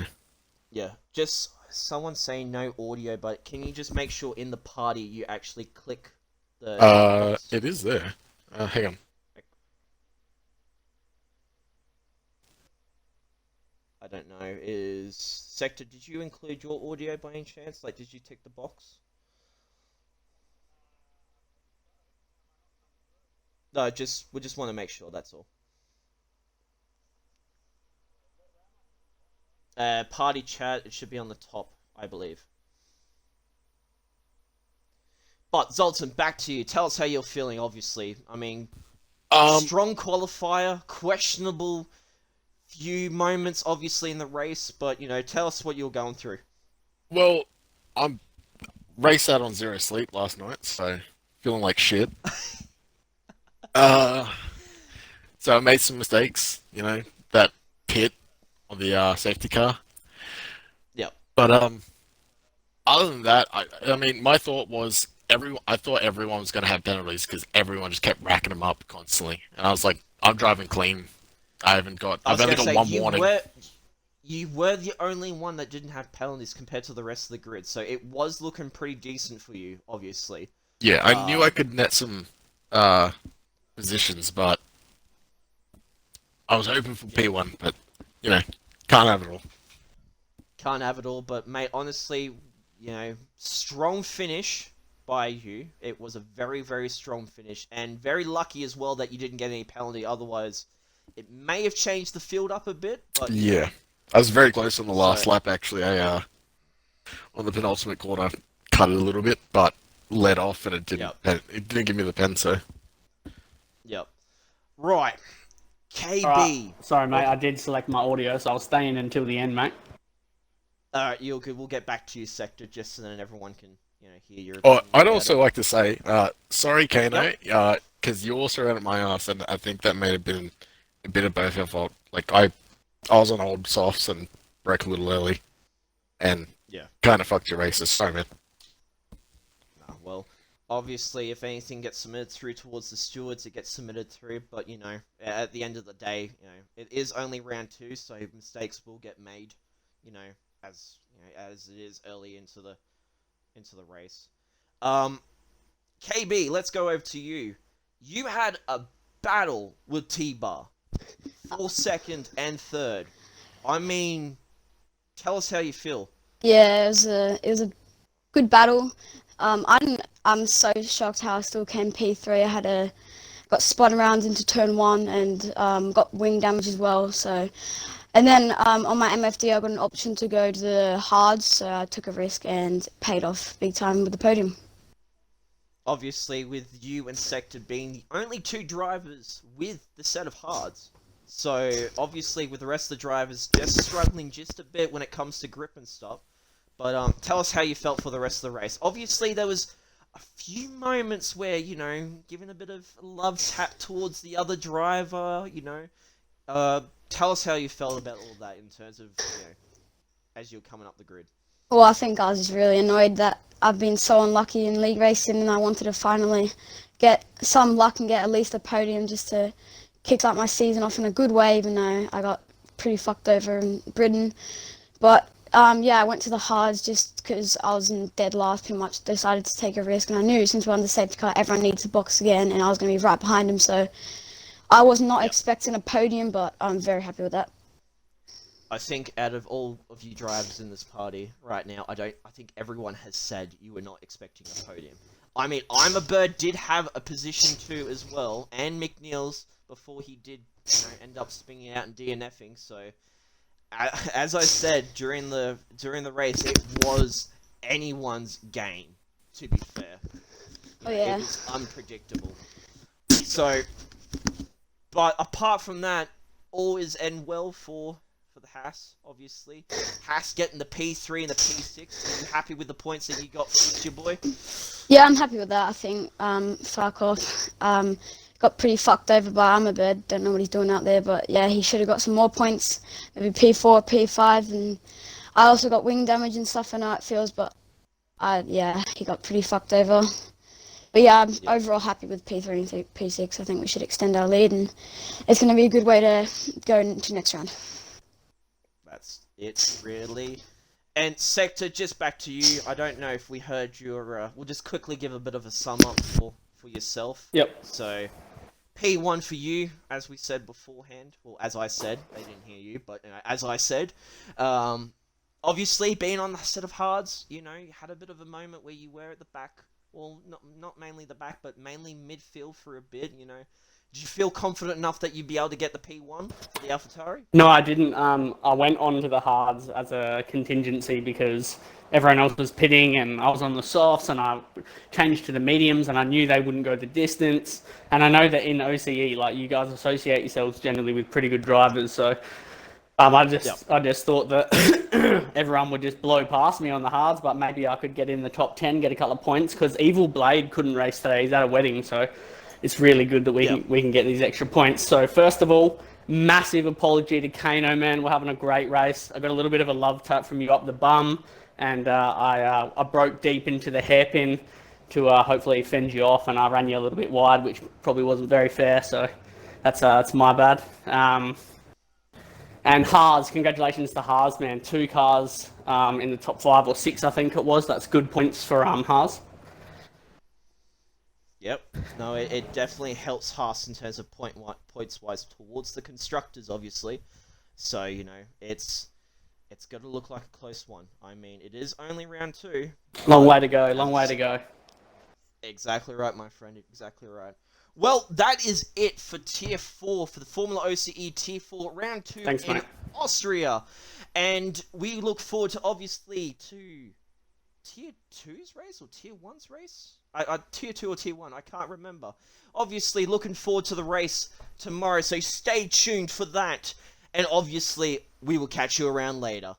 Yeah, just someone saying no audio, but can you just make sure in the party you actually click the... It is there. Hang on. I don't know, is... Sector, did you include your audio by any chance? Like, did you tick the box? No, we just want to make sure, that's all. Party chat, it should be on the top, I believe. But, Zoltan, back to you. Tell us how you're feeling, obviously. I mean, strong qualifier, questionable few moments, obviously, in the race, but, you know, tell us what you're going through. Well, I'm raced out on zero sleep last night, so feeling like shit. Uh, so I made some mistakes, that pit on the safety car. Yep. But other than that, I mean, my thought was I thought everyone was gonna have penalties because everyone just kept racking them up constantly, and I was like, I'm driving clean. I've only got one warning. You were the only one that didn't have penalties compared to the rest of the grid, so it was looking pretty decent for you, obviously. Yeah, I knew I could net some positions, but I was hoping for P1, but can't have it all. Can't have it all, but mate, honestly, strong finish by you. It was a very, very strong finish, and very lucky as well that you didn't get any penalty. Otherwise, it may have changed the field up a bit. But yeah, I was very close on the last lap. Actually, I on the penultimate corner cut it a little bit, but let off, and it didn't. Yep. It didn't give me the pen, so. Yep. Right. KB. Right. Sorry, mate. I did select my audio, so I'll stay in until the end, mate. Alright, you're good. We'll get back to your sector just so then everyone can, hear your Oh, opinion I'd about also it. like to say, sorry, Kano, because you also ran at my ass, and I think that may have been a bit of both your fault. Like, I was on old softs and broke a little early, and kind of fucked your races. Sorry, man. Nah, well, obviously, if anything gets submitted through towards the stewards, it gets submitted through, but, at the end of the day, it is only round 2, so mistakes will get made, as it is early into the race. KB, let's go over to you. You had a battle with T-Bar for second and third. I mean, tell us how you feel. Yeah, it was a good battle. I'm so shocked how I still came P3. I got spun around into turn 1 and got wing damage as well. So. And then on my MFD, I got an option to go to the hards, so I took a risk and paid off big time with the podium. Obviously, with you and Sector being the only 2 drivers with the set of hards, so obviously with the rest of the drivers just struggling just a bit when it comes to grip and stuff. But tell us how you felt for the rest of the race. Obviously, there was a few moments where, giving a bit of love tap towards the other driver, tell us how you felt about all that in terms of, as you're coming up the grid. Well, I think I was just really annoyed that I've been so unlucky in league racing, and I wanted to finally get some luck and get at least a podium just to kickstart my season off in a good way, even though I got pretty fucked over in Britain. But I went to the hards just because I was in dead last, pretty much decided to take a risk, and I knew since we're on the safety car, everyone needs to box again, and I was going to be right behind him, so I was not expecting a podium, but I'm very happy with that. I think out of all of you drivers in this party right now, I think everyone has said you were not expecting a podium. I mean, I'm a Bird did have a position 2 as well, and McNeil's before he did end up spinning out and DNFing. So, as I said during the race, it was anyone's game. To be fair, it was unpredictable. So, but apart from that, all is end well for the Haas, obviously. Haas getting the P3 and the P6. Are you happy with the points that you got for your boy? Yeah, I'm happy with that, I think. Farkov got pretty fucked over by Armorbird. Don't know what he's doing out there, but yeah, he should have got some more points. Maybe P4, P5, and I also got wing damage and stuff. I know it feels, but he got pretty fucked over. But yeah, I'm overall happy with P3 and P6. I think we should extend our lead, and it's going to be a good way to go into next round. That's it, really. And Sector, just back to you. I don't know if we heard your... we'll just quickly give a bit of a sum up for yourself. Yep. So, P1 for you, as we said beforehand. Well, as I said. They didn't hear you, but as I said. Obviously, being on the set of hards, you had a bit of a moment where you were at the back. Well, not mainly the back, but mainly midfield for a bit, Did you feel confident enough that you'd be able to get the P1 for the AlphaTauri? No, I didn't. I went on to the hards as a contingency because everyone else was pitting and I was on the softs, and I changed to the mediums, and I knew they wouldn't go the distance. And I know that in OCE, like, you guys associate yourselves generally with pretty good drivers, so I just thought that everyone would just blow past me on the hards, but maybe I could get in the top 10, get a couple of points, because Evil Blade couldn't race today. He's at a wedding, so it's really good that we can get these extra points. So first of all, massive apology to Kano, man. We're having a great race. I got a little bit of a love tap from you up the bum, and I broke deep into the hairpin to hopefully fend you off, and I ran you a little bit wide, which probably wasn't very fair. So that's my bad. And Haas, congratulations to Haas, man. 2 cars in the top 5 or 6, I think it was. That's good points for Haas. Yep. No, it definitely helps Haas in terms of points-wise towards the constructors, obviously. So, you know, it's got to look like a close one. I mean, it is only round 2. Long way to go, long way to go. Exactly right, my friend, exactly right. Well, that is it for Tier 4, for the Formula OCE Tier 4, Round 2 in Austria. And we look forward to, obviously, to Tier 2's race or Tier 1's race? Tier 2 or Tier 1, I can't remember. Obviously, looking forward to the race tomorrow, so stay tuned for that. And obviously, we will catch you around later.